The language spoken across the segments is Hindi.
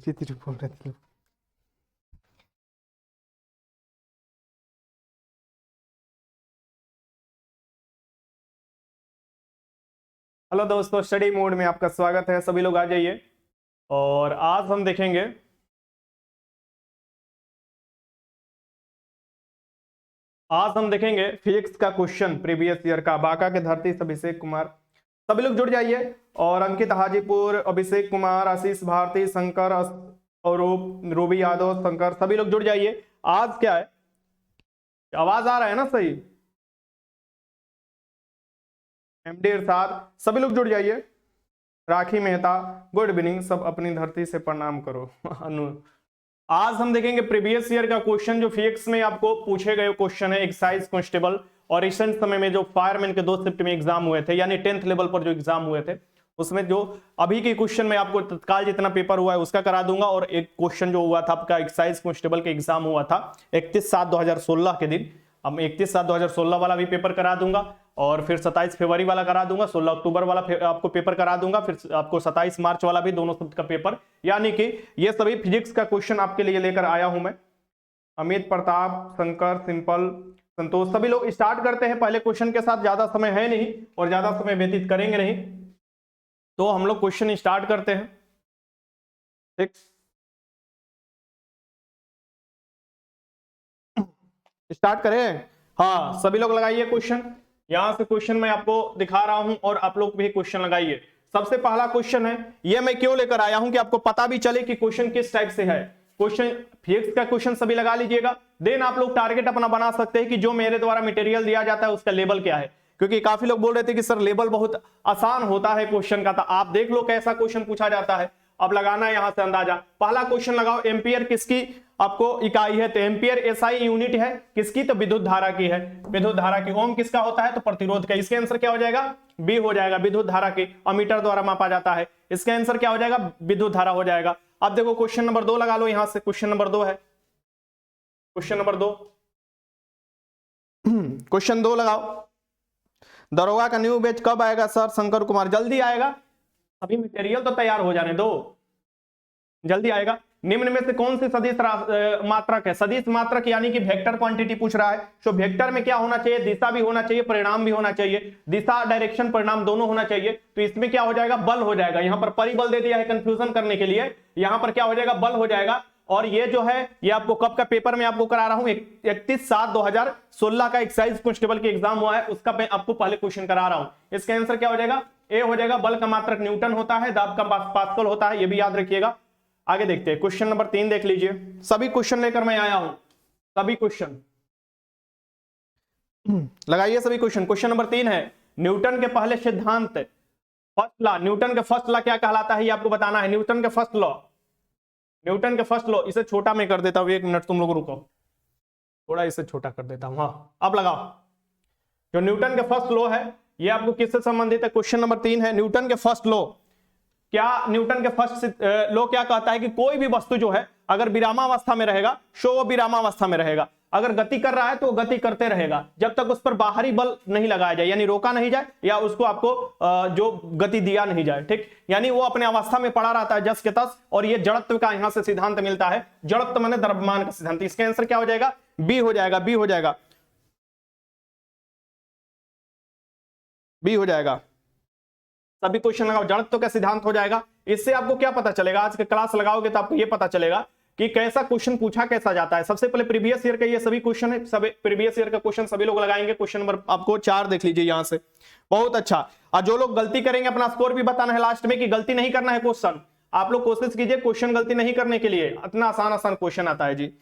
विचित्र बोल रहे थे। हेलो दोस्तों, स्टडी मोड में आपका स्वागत है। सभी लोग आ जाइए। और आज हम देखेंगे फिजिक्स का क्वेश्चन प्रीवियस ईयर का। बांका के धरती से अभिषेक कुमार, सभी लोग जुड़ जाइए। और अंकित हाजीपुर, अभिषेक कुमार, आशीष भारती, शंकर और रूबी यादव, शंकर, सभी लोग जुड़ जाइए। आज क्या है, आवाज आ रहा है ना सही? एमडी इरशाद, सभी लोग जुड़ जाइए। राखी मेहता, गुड इवनिंग। सब अपनी धरती से प्रणाम करो। अनु, आज हम देखेंगे प्रीवियस ईयर का क्वेश्चन जो फिजिक्स में आपको पूछे गए क्वेश्चन है। एक्साइज कांस्टेबल और रिसेंट समय में जो फायरमैन के 2 शिफ्ट में एग्जाम हुए थे, यानी 10th लेवल पर जो एग्जाम हुए थे, उसमें जो अभी के क्वेश्चन में आपको तत्काल जितना पेपर हुआ है उसका करा दूंगा। और एक क्वेश्चन जो हुआ था आपका एक्साइज कांस्टेबल के एग्जाम हुआ था 31/7/2016 के दिन, अब 31/7/2016 वाला भी पेपर करा दूंगा। और फिर 27 फरवरी वाला करा दूंगा, 16 अक्टूबर वाला आपको पेपर करा दूंगा, फिर आपको 27 मार्च वाला भी, दोनों शिफ्ट का पेपर। यानी कि ये सभी फिजिक्स का क्वेश्चन आपके लिए लेकर आया हूं मैं। अमित, प्रताप, शंकर, सिंपल, संतोष, सभी लोग स्टार्ट करते हैं पहले क्वेश्चन के साथ। ज्यादा समय है नहीं और ज्यादा समय व्यतीत करेंगे नहीं, तो हम लोग क्वेश्चन स्टार्ट करते हैं। ठीक, स्टार्ट करें? हाँ, सभी लोग लगाइए क्वेश्चन। यहां से क्वेश्चन मैं आपको दिखा रहा हूं और आप लोग भी क्वेश्चन लगाइए। सबसे पहला क्वेश्चन है, ये मैं क्यों लेकर आया हूं कि आपको पता भी चले कि क्वेश्चन किस टाइप से है। क्वेश्चन फिजिक्स का क्वेश्चन सभी लगा लीजिएगा। देन आप लोग टारगेट अपना बना सकते हैं कि जो मेरे द्वारा मटेरियल दिया जाता है उसका लेवल क्या है। क्योंकि काफी लोग बोल रहे थे कि सर लेवल बहुत आसान होता है क्वेश्चन का, तो आप देख लो कैसा क्वेश्चन पूछा जाता है। अब लगाना है यहां से अंदाजा। पहला क्वेश्चन लगाओ, एम्पियर किसकी आपको इकाई है? तो एम्पियर एसआई यूनिट है किसकी? तो विद्युत धारा की है, विद्युत धारा की। ओम किसका होता है? तो प्रतिरोध का। इसके आंसर क्या हो जाएगा? बी हो जाएगा, विद्युत धारा की। अमीटर द्वारा मापा जाता है। इसका आंसर क्या हो जाएगा? विद्युत धारा हो जाएगा। अब देखो क्वेश्चन नंबर 2 लगा लो यहां से। क्वेश्चन नंबर 2 है, क्वेश्चन नंबर 2 क्वेश्चन 2 लगाओ। दरोगा का न्यू बैच कब आएगा सर? शंकर कुमार, जल्दी आएगा, अभी मटेरियल तो तैयार हो जाने दो, जल्दी आएगा। निम्न में से कौन सी सदिश मात्रक है? सदिश मात्रक यानी कि वेक्टर क्वांटिटी पूछ रहा है। तो वेक्टर में क्या होना चाहिए? दिशा भी होना चाहिए, परिणाम भी होना चाहिए। दिशा, डायरेक्शन, परिणाम दोनों होना चाहिए। तो इसमें क्या हो जाएगा? बल हो जाएगा। यहां पर परिबल दे दिया है कंफ्यूजन करने के लिए, यहां पर क्या हो जाएगा? बल हो जाएगा। और ये जो है ये आपको कब का पेपर में आपको करा रहा हूं? 31/7/2016 का एक्साइज कांस्टेबल की एग्जाम हुआ है, उसका मैं आपको पहले क्वेश्चन करा रहा हूं। इसका आंसर क्या हो जाएगा? ए हो जाएगा। बल का मात्रक न्यूटन होता है, दाब का पास्कल होता है, ये भी याद रखिएगा। आगे देखते हैं, क्वेश्चन नंबर 3 देख लीजिए। सभी क्वेश्चन लेकर मैं आया हूं, सभी क्वेश्चन लगाइए, सभी क्वेश्चन। क्वेश्चन नंबर 3 है, न्यूटन के पहले सिद्धांत, फर्स्ट लॉ। न्यूटन का फर्स्ट लॉ क्या कहलाता है ये आपको बताना है। न्यूटन के फर्स्ट लॉ, न्यूटन के फर्स्ट लॉ। इसे छोटा मैं कर देता हूं, 1 मिनट तुम लोग रुको, थोड़ा इसे छोटा कर देता हूं। हाँ, अब लगाओ। जो न्यूटन के फर्स्ट लॉ है ये आपको किससे संबंधित है? क्वेश्चन नंबर 3 है, न्यूटन के फर्स्ट लॉ। क्या न्यूटन के फर्स्ट लॉ क्या कहता है कि कोई भी वस्तु जो है अगर विरामावस्था में रहेगा सो वो विरामावस्था में रहेगा, अगर गति कर रहा है तो वो गति करते रहेगा जब तक उस पर बाहरी बल नहीं लगाया जाए, यानी रोका नहीं जाए या उसको आपको जो गति दिया नहीं जाए। ठीक, यानी वो अपने अवस्था में पड़ा रहता है जस के तस। और ये जड़त्व का यहां से सिद्धांत मिलता है, जड़त्व माने द्रव्यमान का सिद्धांत। इसका आंसर क्या हो जाएगा? बी हो जाएगा, बी हो जाएगा, बी हो जाएगा। सभी क्वेश्चन लगाओ, जड़त्व का सिद्धांत हो जाएगा। इससे आपको क्या पता चलेगा? आज के क्लास लगाओगे तो आपको यह पता चलेगा कि कैसा क्वेश्चन पूछा कैसा जाता है। सबसे पहले प्रीवियस ईयर का ये सभी क्वेश्चन है, सब प्रीवियस ईयर का क्वेश्चन सभी लोग लगाएंगे। क्वेश्चन नंबर आपको 4 देख लीजिए यहां से। बहुत अच्छा। और जो लोग गलती करेंगे अपना स्कोर भी बताना है लास्ट में कि गलती नहीं करना है क्वेश्चन। आप लोग कोशिश कीजिए क्वेश्चन गलती नहीं करने के लिए, इतना आसान आसान क्वेश्चन आता है जी।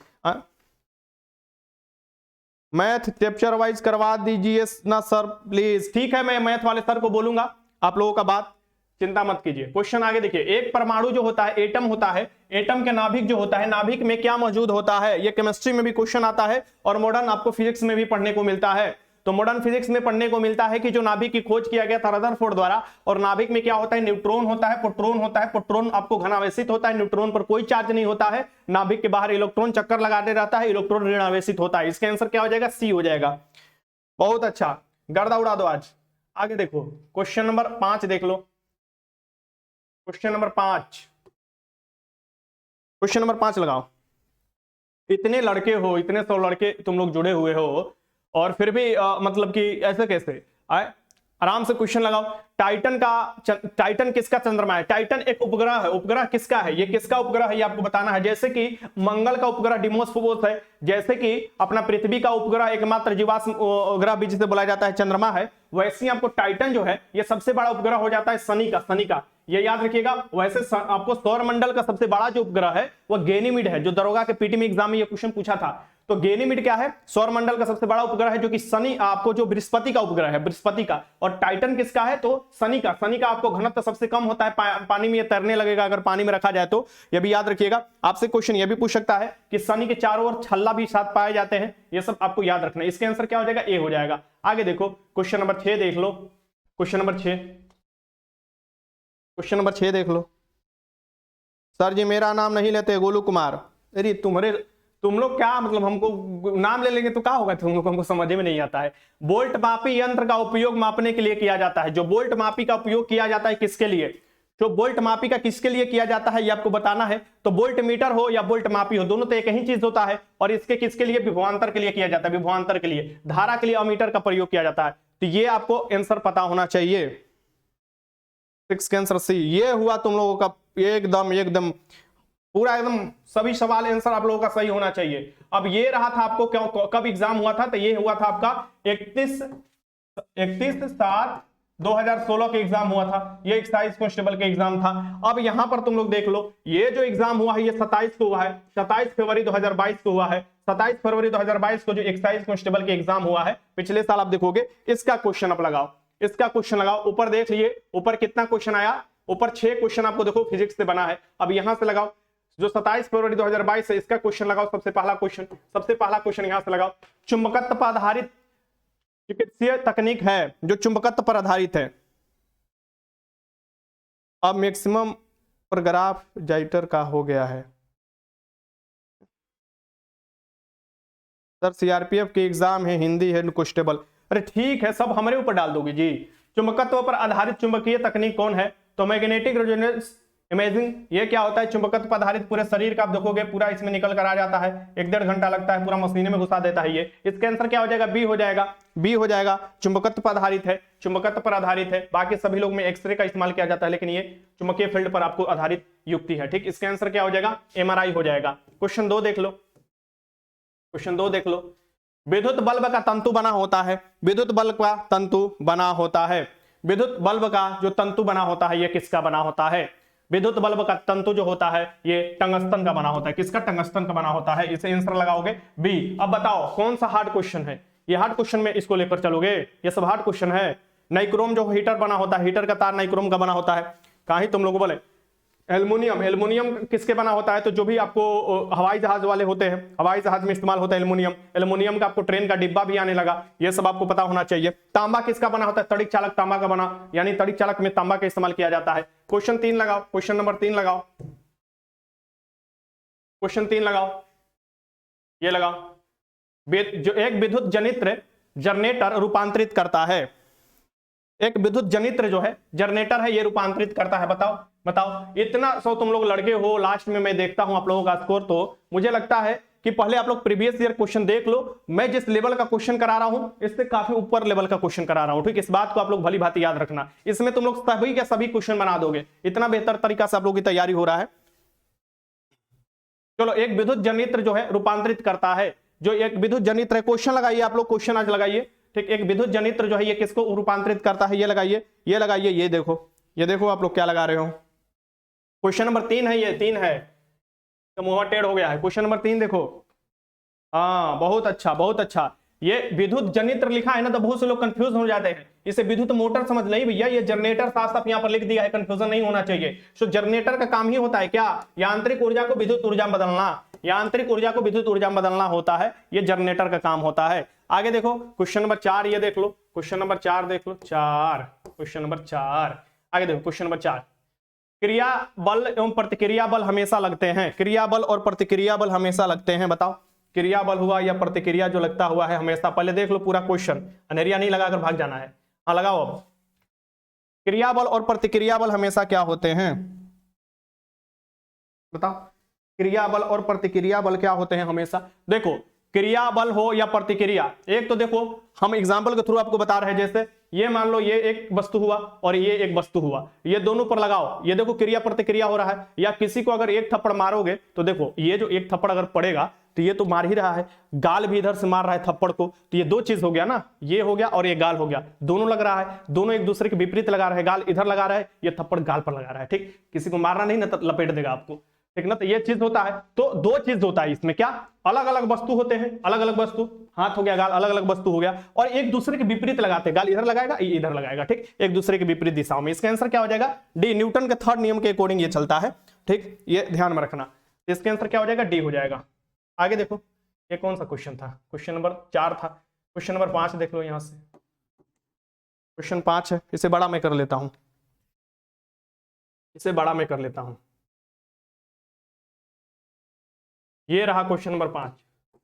मैथ चैप्टर वाइज करवा दीजिए ना सर प्लीज। ठीक है, मैं मैथ वाले सर को बोलूंगा, आप लोगों का बात चिंता मत कीजिए। क्वेश्चन आगे देखिए। एक परमाणु जो होता है, एटम होता है, एटम के नाभिक जो होता है, नाभिक में क्या मौजूद होता है? ये केमिस्ट्री में भी क्वेश्चन आता है और मॉडर्न आपको फिजिक्स में भी पढ़ने को मिलता है। तो मॉडर्न फिजिक्स में पढ़ने को मिलता है कि जो नाभिक की खोज किया गया था रदरफोर्ड द्वारा, और नाभिक में क्या होता है? न्यूट्रॉन होता है, प्रोटॉन होता है। प्रोटॉन आपको घनावेशित होता है, न्यूट्रॉन पर कोई चार्ज नहीं होता है। नाभिक के बाहर इलेक्ट्रॉन चक्कर लगाते रहता है, इलेक्ट्रॉन ऋणावेशित होता है। इसका आंसर क्या हो जाएगा? सी हो जाएगा। बहुत अच्छा, गर्दा उड़ा दो आज। आगे देखो, क्वेश्चन नंबर 5 देख लो। क्वेश्चन नंबर 5, क्वेश्चन नंबर 5 लगाओ। इतने लड़के हो, इतने 100 लड़के तुम लोग जुड़े हुए हो और फिर भी मतलब कि ऐसे कैसे आए? आराम से क्वेश्चन लगाओ। टाइटन किसका चंद्रमा है? टाइटन एक उपग्रह है। उपग्रह किसका है? ये किसका उपग्रह है ये आपको बताना है। जैसे कि मंगल का उपग्रह डिमोस फोबोस है, जैसे कि अपना पृथ्वी का उपग्रह एकमात्र जीवाश्म ग्रह भी जिसे बोला जाता है चंद्रमा है, वैसे ही आपको टाइटन जो है ये सबसे बड़ा उपग्रह हो जाता है शनि का। ये याद रखिएगा। वैसे आपको सौर मंडल का सबसे बड़ा जो उपग्रह है वह गैनीमीड है, जो दरोगा के पीटी में एग्जाम में ये क्वेश्चन पूछा था। तो गैनीमीड क्या है? सौर मंडल का सबसे बड़ा उपग्रह है, जो कि शनि आपको जो बृहस्पति का उपग्रह है, बृहस्पति का। और टाइटन किसका है? तो शनि का। शनि का आपको घनत्व सबसे कम होता है, पानी में ये तैरने लगेगा अगर पानी में रखा जाए तो। ये भी याद रखिएगा। आपसे क्वेश्चन ये भी पूछ सकता है कि शनि के चारों ओर छल्ला भी साथ पाए जाते हैं। ये सब आपको याद रखना है। इसके आंसर क्या हो जाएगा? ए हो जाएगा। आगे देखो क्वेश्चन नंबर 6 देख लो। क्वेश्चन नंबर 6 देख लो। सर जी मेरा नाम नहीं लेते, गोलू कुमार। अरे तुम लोग क्या मतलब हमको नाम ले लेंगे तो क्या होगा? तुम लोग हमको समझ में नहीं आता है। बोल्ट मापी यंत्र का उपयोग मापने के लिए किया जाता है। जो बोल्ट मापी का उपयोग किया जाता है किसके लिए? जो बोल्ट मापी का किसके लिए किया जाता है ये आपको बताना है। तो बोल्ट मीटर हो या बोल्ट मापी हो, दोनों तो एक ही चीज होता है। और इसके किसके लिए? विभवांतर के लिए किया जाता है। विभवांतर के लिए, धारा के लिए अमीटर का प्रयोग किया जाता है। तो ये आपको आंसर पता होना चाहिए। 6 का आंसर सी। ये हुआ तुम लोगों का एकदम पूरा एकदम सभी सवाल आंसर आप लोगों का सही होना चाहिए। अब ये रहा था आपको कब एग्जाम हुआ था? तो ये हुआ था आपका 31/7/2016 के एग्जाम हुआ था। ये एक्साइज कांस्टेबल के एग्जाम था। अब यहां पर तुम लोग देख लो, ये जो एग्जाम हुआ है ये 27 को हुआ है। 27 फरवरी 2022 को हुआ है। 27 फरवरी 2022 को जो एक्साइज कांस्टेबल के एग्जाम हुआ है पिछले साल, आप देखोगे इसका क्वेश्चन आप लगाओ। इसका क्वेश्चन लगाओ। ऊपर देख लिए ऊपर कितना क्वेश्चन आया। ऊपर 6 क्वेश्चन आपको देखो फिजिक्स से बना है। अब यहां से लगाओ जो 27 फरवरी 2022 है, इसका क्वेश्चन लगाओ। सबसे पहला क्वेश्चन यहां से लगाओ। चुंबकत्व पर आधारित चिकित्सीय तकनीक है जो चुंबकत्व पर आधारित है। अब मैक्सिमम पर ग्राफ जाइटर का हो गया है। सर सीआरपीएफ के एग्जाम है, हिंदी है कांस्टेबल। अरे ठीक है, सब हमारे ऊपर डाल दोगे जी। चुंबकत्व पर आधारित चुंबकीय तकनीक कौन है? तो मैग्नेटिक रेजोनेंस इमेजिंग। ये क्या होता है? चुंबकत्व पर आधारित पूरे शरीर का आप देखोगे पूरा इसमें निकल कर आ जाता है। 1-1.5 घंटा लगता है, पूरा मशीन में घुसा देता है ये। इसका आंसर क्या हो जाएगा? बी हो जाएगा। बी हो जाएगा। चुंबकत्व पर आधारित है, चुंबकत्व पर आधारित है। बाकी सभी लोग में एक्सरे का इस्तेमाल किया जाता है, लेकिन ये चुंबकीय फील्ड पर आपको आधारित युक्ति है। ठीक, इसका आंसर क्या हो जाएगा? एमआरआई हो जाएगा। क्वेश्चन 2 देख लो। क्वेश्चन 2 देख लो। विद्युत बल्ब का तंतु बना होता है। विद्युत बल्ब का तंतु बना होता है। विद्युत बल्ब का जो तंतु बना होता है ये किसका बना होता है? विद्युत बल्ब का तंतु जो होता है ये टंगस्टन का बना होता है। किसका? टंगस्टन का बना होता है। इसे आंसर लगाओगे बी। अब बताओ कौन सा हार्ड क्वेश्चन है ये? हार्ड क्वेश्चन में इसको लेकर चलोगे? ये सब हार्ड क्वेश्चन है। नाइक्रोम जो हीटर बना होता है, हीटर का तार नाइक्रोम का बना होता है। कहीं तुम लोग बोले एल्युमिनियम। एल्युमिनियम किसके बना होता है? तो जो भी आपको हवाई जहाज वाले होते हैं, हवाई जहाज में इस्तेमाल होता है एल्युमिनियम। एल्युमिनियम का आपको ट्रेन का डिब्बा भी आने लगा। ये सब आपको पता होना चाहिए। तांबा किसका बना होता है? तड़िक चालक तांबा का बना, यानी तड़िक चालक में तांबा का इस्तेमाल किया जाता है। क्वेश्चन 3 लगाओ। क्वेश्चन नंबर 3 लगाओ। क्वेश्चन 3 लगाओ। ये लगाओ। जो एक विद्युत जनित्र जनरेटर रूपांतरित करता है। एक विद्युत जनित्र जो है जनरेटर है, ये रूपांतरित करता है। बताओ इतना सो तुम लोग लड़के हो। लास्ट में मैं देखता हूं आप लोगों का स्कोर, तो मुझे लगता है कि पहले आप लोग प्रीवियस ईयर क्वेश्चन देख लो। मैं जिस लेवल का क्वेश्चन करा रहा हूं इससे काफी ऊपर लेवल का क्वेश्चन करा रहा हूं। ठीक, इस बात को आप लोग भली भांति याद रखना। इसमें तुम लोग सभी के सभी क्वेश्चन बना दोगे, इतना बेहतर तरीका से आप लोगों की तैयारी हो रहा है। चलो, एक विद्युत जनित्र जो है रूपांतरित करता है। जो एक विद्युत जनित्र है, क्वेश्चन लगाइए आप लोग, क्वेश्चन आज लगाइए। ठीक, एक विद्युत जनित्र जो है ये किसको रूपांतरित करता है? ये लगाइए, ये लगाइए। ये देखो आप लोग क्या लगा रहे हो। क्वेश्चन नंबर 3 है, ये 3 है तो मुंह टेढ़ हो गया है। क्वेश्चन नंबर 3 देखो। हाँ, बहुत अच्छा, बहुत अच्छा। ये विद्युत जनित्र लिखा है ना, तो बहुत से लोग कंफ्यूज हो जाते हैं। इसे विद्युत मोटर समझ नहीं भैया, ये जनरेटर साफ साफ यहाँ पर लिख दिया है, कंफ्यूजन नहीं होना चाहिए। तो जनरेटर का काम ही होता है क्या? यांत्रिक ऊर्जा को विद्युत ऊर्जा में बदलना। यांत्रिक ऊर्जा को विद्युत ऊर्जा में बदलना होता है, ये जनरेटर का काम होता है। आगे देखो क्वेश्चन नंबर 4, ये देख लो। क्वेश्चन नंबर 4 देख लो। क्वेश्चन नंबर 4 आगे देखो। क्वेश्चन नंबर 4, क्रिया बल एवं प्रतिक्रिया बल हमेशा लगते हैं। क्रिया बल और प्रतिक्रिया बल हमेशा लगते हैं। बताओ क्रिया बल हुआ या प्रतिक्रिया जो लगता हुआ है हमेशा। पहले देख लो पूरा क्वेश्चन, अनेरिया नहीं लगाकर भाग जाना है। हाँ लगाओ। अब क्रिया बल और प्रतिक्रिया बल हमेशा क्या होते हैं? बताओ। क्रिया बल और प्रतिक्रिया बल क्या होते हैं हमेशा? देखो क्रिया बल हो या प्रतिक्रिया, एक तो देखो हम एग्जांपल के थ्रू आपको बता रहे हैं, जैसे ये मान लो ये एक वस्तु हुआ और ये एक वस्तु हुआ, ये दोनों पर लगाओ, ये देखो क्रिया प्रतिक्रिया हो रहा है। या किसी को अगर एक थप्पड़ मारोगे तो देखो ये जो एक थप्पड़ अगर पड़ेगा तो ये तो मार ही रहा है, गाल भी इधर से मार रहा है थप्पड़ को, तो ये दो चीज हो गया ना, ये हो गया और ये गाल हो गया, दोनों लग रहा है, दोनों एक दूसरे के विपरीत लगा रहे हैं, गाल इधर लगा रहा है, ये थप्पड़ गाल पर लगा रहा है। ठीक, किसी को मारना नहीं ना तो लपेट देगा आपको, ठीक ना। तो ये चीज होता है, तो दो चीज होता है इसमें, क्या अलग अलग वस्तु होते हैं, अलग अलग वस्तु, हाथ हो गया गाल अलग अलग वस्तु हो गया, और एक दूसरे के विपरीत लगाते हैं, गाल इधर लगाएगा ये इधर लगाएगा, ठीक, एक दूसरे के विपरीत दिशाओं में। इसका आंसर क्या हो जाएगा? डी। न्यूटन के थर्ड नियम के अकॉर्डिंग ये चलता है, ठीक, ये ध्यान में रखना। इसका आंसर क्या हो जाएगा? डी हो जाएगा। आगे देखो ये कौन सा क्वेश्चन था? क्वेश्चन नंबर 4 था। क्वेश्चन नंबर 5 देख लो, यहां से क्वेश्चन 5 है, इसे बड़ा मैं कर लेता हूं, इसे बड़ा मैं कर लेता हूं। ये रहा क्वेश्चन नंबर 5,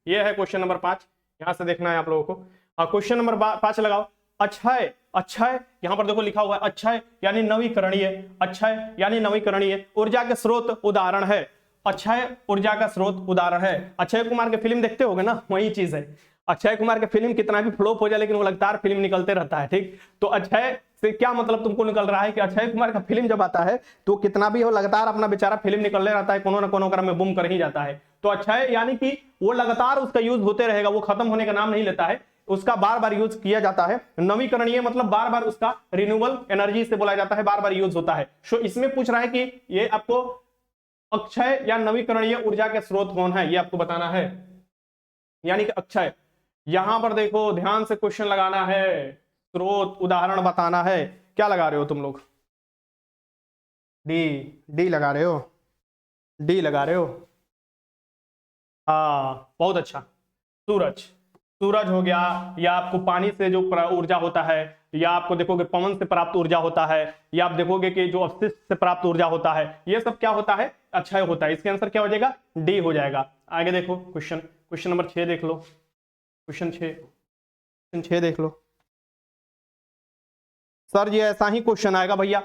ये है क्वेश्चन नंबर 5, यहां से देखना है आप लोगों को। क्वेश्चन नंबर 5 लगाओ। अक्षय, अक्षय यहां पर देखो लिखा हुआ है, अक्षय यानी नवीकरणीय, अक्षय यानी नवीकरणीय ऊर्जा के स्रोत उदाहरण है, अक्षय ऊर्जा का स्रोत उदाहरण है। अक्षय कुमार के फिल्म देखते होगे ना, वही चीज है। अक्षय कुमार के फिल्म कितना भी फ्लॉप हो जाए लेकिन वो लगातार फिल्म निकलते रहता है, ठीक। तो अक्षय से क्या मतलब तुमको निकल रहा है कि अक्षय कुमार का फिल्म जब आता है तो कितना भी हो लगातार अपना बेचारा फिल्म निकलने रहता है, कोनो ना कोनो क्रम में बूम कर ही जाता है। तो अक्षय यानी कि वो लगातार उसका यूज होते रहेगा, वो खत्म होने का नाम नहीं लेता है, उसका बार बार यूज किया जाता है। नवीकरणीय मतलब बार बार उसका रिन्यूएबल एनर्जी से बोला जाता है, बार बार यूज होता है। सो इसमें पूछ रहा है कि ये आपको अक्षय या नवीकरणीय ऊर्जा के स्रोत कौन है, ये आपको बताना है। यानी कि अक्षय, यहां पर देखो ध्यान से क्वेश्चन लगाना है, स्रोत उदाहरण बताना है। क्या लगा रहे हो तुम लोग? डी, डी लगा रहे हो, डी लगा रहे हो। हाँ बहुत अच्छा। सूरज, सूरज हो गया, या आपको पानी से जो ऊर्जा होता है, या आपको देखोगे पवन से प्राप्त ऊर्जा होता है, या आप देखोगे कि जो अपशिष्ट से प्राप्त ऊर्जा होता है, ये सब क्या होता है? अक्षय होता है। इसके आंसर क्या हो जाएगा? डी हो जाएगा। आगे देखो क्वेश्चन नंबर 6 देख लो, क्वेश्चन 6 देख लो। सर ये ऐसा ही क्वेश्चन आएगा भैया,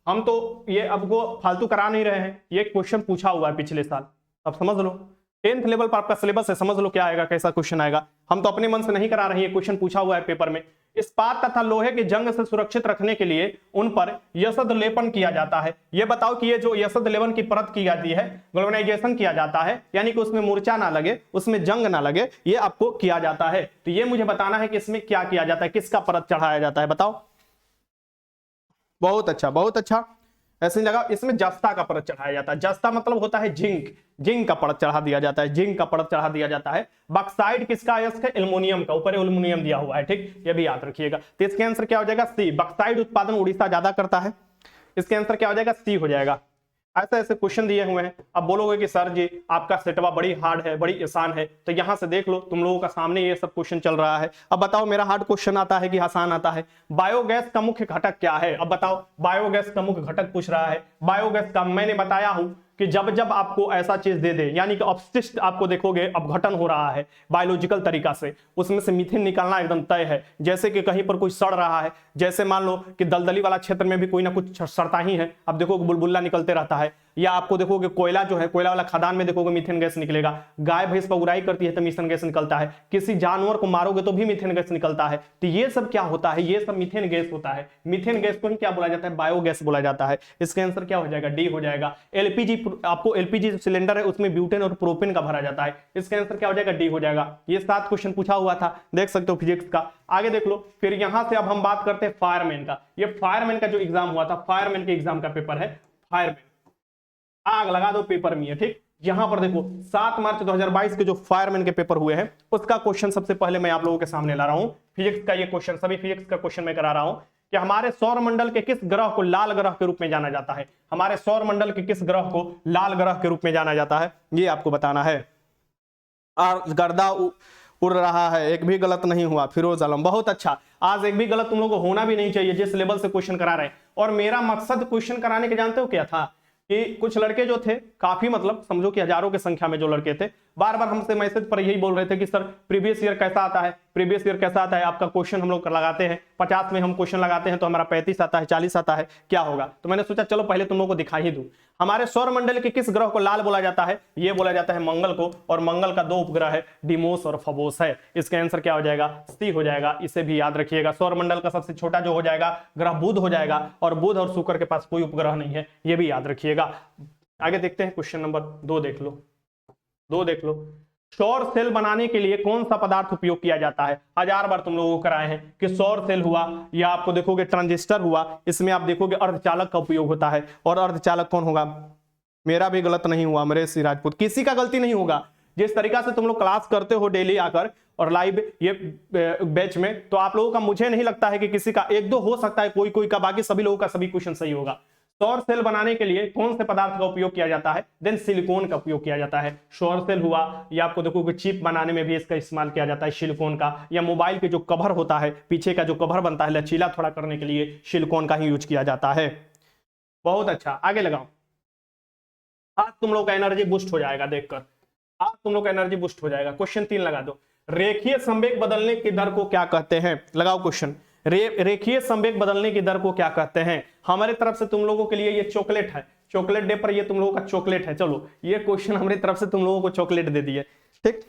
हम तो ये आपको फालतू करा नहीं रहे हैं, ये क्वेश्चन पूछा हुआ है पिछले साल, अब समझ लो। 10th लेवल पर आपका सिलेबस है, समझ लो क्या आएगा, कैसा क्वेश्चन आएगा। हम तो अपने मन से नहीं करा रहे हैं, ये क्वेश्चन पूछा हुआ है पेपर में। इस्पात तथा लोहे के जंग से सुरक्षित रखने के लिए उन पर यशद लेपन किया जाता है। ये बताओ कि ये जो यशद लेपन की परत की जाती है, गैल्वेनाइजेशन किया जाता है, यानी कि उसमें मूर्छा ना लगे, उसमें जंग ना लगे, ये आपको किया जाता है। तो ये मुझे बताना है कि इसमें क्या किया जाता है, किसका परत चढ़ाया जाता है, बताओ। बहुत अच्छा, बहुत अच्छा। ऐसे नहीं लगा, इसमें जस्ता का परत चढ़ाया जाता है। जस्ता मतलब होता है जिंक, जिंक का परत चढ़ा दिया जाता है, जिंक का परत चढ़ा दिया जाता है। बक्साइड किसका अयस्क है? एल्युमिनियम का, ऊपर एल्युमिनियम दिया हुआ है, ठीक, ये भी याद रखिएगा। तो इसके आंसर क्या हो जाएगा? सी। बक्साइड उत्पादन उड़ीसा ज्यादा करता है, इसके आंसर क्या हो जाएगा? सी हो जाएगा। ऐसे ऐसे क्वेश्चन दिए हुए हैं। अब बोलोगे कि सर जी आपका सेटवा बड़ी हार्ड है, बड़ी आसान है, तो यहां से देख लो, तुम लोगों का सामने ये सब क्वेश्चन चल रहा है। अब बताओ मेरा हार्ड क्वेश्चन आता है कि आसान आता है? बायोगैस का मुख्य घटक क्या है? अब बताओ, बायोगैस का मुख्य घटक पूछ रहा है। बायोगैस का मैंने बताया हूं कि जब जब आपको ऐसा चीज दे दे, यानी कि अपशिष्ट आपको देखोगे अपघटन हो रहा है बायोलॉजिकल तरीका से, उसमें से मीथेन निकालना एकदम तय है। जैसे कि कहीं पर कोई सड़ रहा है, जैसे मान लो कि दलदली वाला क्षेत्र में भी कोई ना कुछ सड़ता ही है, अब देखोगे बुलबुला निकलते रहता है। या आपको देखोगे कोयला जो है, कोयला वाला खदान में देखोगे मीथेन गैस निकलेगा। गाय भैंस पगुराई करती है तो मीथेन गैस निकलता है। किसी जानवर को मारोगे तो भी मीथेन गैस निकलता है। तो ये सब क्या होता है? ये सब मीथेन गैस होता है। मीथेन गैस को ही क्या बोला जाता है? बायोगैस बोला जाता है। इसका आंसर क्या हो जाएगा? डी हो जाएगा। एलपीजी, आपको एलपीजी सिलेंडर है उसमें ब्यूटेन और प्रोपेन का भरा जाता है, इसका आंसर क्या हो जाएगा? डी हो जाएगा। ये 7 क्वेश्चन पूछा हुआ था, देख सकते हो फिजिक्स का। आगे देख लो, फिर यहां से अब हम बात करते हैं फायरमैन का। ये फायरमैन का जो एग्जाम हुआ था, फायरमैन के एग्जाम का पेपर है फायरमैन, आग लगा दो पेपर में है, ठीक। यहां पर देखो 7 मार्च 2022 के जो फायरमैन के पेपर हुए हैं उसका क्वेश्चन सबसे पहले मैं आप लोगों के सामने ला रहा हूं। फिजिक्स का ये क्वेश्चन, सभी फिजिक्स का क्वेश्चन मैं करा रहा हूं कि हमारे सौर मंडल के किस ग्रह को लाल ग्रह के रूप में जाना जाता है? हमारे सौर मंडल के किस ग्रह को लाल ग्रह के रूप में जाना जाता है, ये आपको बताना है। गर्दा उड़ रहा है, एक भी गलत नहीं हुआ, फिरोज आलम, बहुत अच्छा। आज एक भी गलत तुम लोगों को होना भी नहीं चाहिए जिस लेवल से क्वेश्चन करा रहे हैं। और मेरा मकसद क्वेश्चन कराने के जानते हो क्या था? कि कुछ लड़के जो थे, काफी मतलब समझो कि हजारों की संख्या में जो लड़के थे, बार बार हमसे मैसेज पर यही बोल रहे थे कि सर प्रीवियस ईयर कैसा आता है, प्रीवियस ईयर कैसा आता है आपका क्वेश्चन हम लोग लगाते हैं, 50 में हम क्वेश्चन लगाते हैं तो हमारा 35 आता है, 40 आता है, क्या होगा। तो मैंने सोचा चलो पहले तुम लोग को दिखा ही दूं। हमारे सौर मंडल के किस ग्रह को लाल बोला जाता है, ये बोला जाता है मंगल को, और मंगल का 2 उपग्रह है, डिमोस और फबोस है। इसका आंसर क्या हो जाएगा, सी हो जाएगा। इसे भी याद रखिएगा। सौर मंडल का सबसे छोटा जो हो जाएगा ग्रह बुध हो जाएगा, और बुध और शुक्र के पास कोई उपग्रह नहीं है, ये भी याद रखिएगा। आगे देखते हैं, क्वेश्चन नंबर 2 देख लो, 2 देख लो। सौर सेल बनाने के लिए कौन सा पदार्थ उपयोग किया जाता है। 1000 बार तुम लोगों को कराए हैं कि सौर सेल हुआ, या आपको देखोगे ट्रांजिस्टर हुआ, इसमें आप देखोगे अर्धचालक का उपयोग होता है। और अर्धचालक कौन होगा, मेरा भी गलत नहीं हुआ, अमरेश सिंह राजपूत, किसी का गलती नहीं होगा। जिस तरीका से तुम लोग क्लास करते हो डेली आकर और लाइव ये बैच में, तो आप लोगों का मुझे नहीं लगता है कि किसी का 1-2 हो सकता है, कोई कोई का, बाकी सभी लोगों का सभी क्वेश्चन सही होगा। सौर सेल बनाने के लिए कौन से पदार्थ का उपयोग किया जाता है, देन सिलिकॉन का उपयोग किया जाता है। सौर सेल हुआ, या आपको देखो कि चिप बनाने में भी इसका इस्तेमाल किया जाता है सिलिकॉन का, या मोबाइल के जो कवर होता है, पीछे का जो कवर बनता है लचीला थोड़ा करने के लिए सिलिकॉन का ही यूज किया जाता है। बहुत अच्छा, आगे लगाओ। आज तुम लोग का एनर्जी बूस्ट हो जाएगा देखकर, आज तुम लोग का एनर्जी बूस्ट हो जाएगा। क्वेश्चन 3 लगा दो। रेखीय संवेग बदलने की दर को क्या कहते हैं, लगाओ क्वेश्चन। रेखीय संवेग बदलने की दर को क्या कहते हैं। हमारे तरफ से तुम लोगों के लिए ये चॉकलेट है, चॉकलेट डे पर ये तुम लोगों का चॉकलेट है। चलो ये क्वेश्चन हमारी तरफ से तुम लोगों को चॉकलेट दे दिए, ठीक।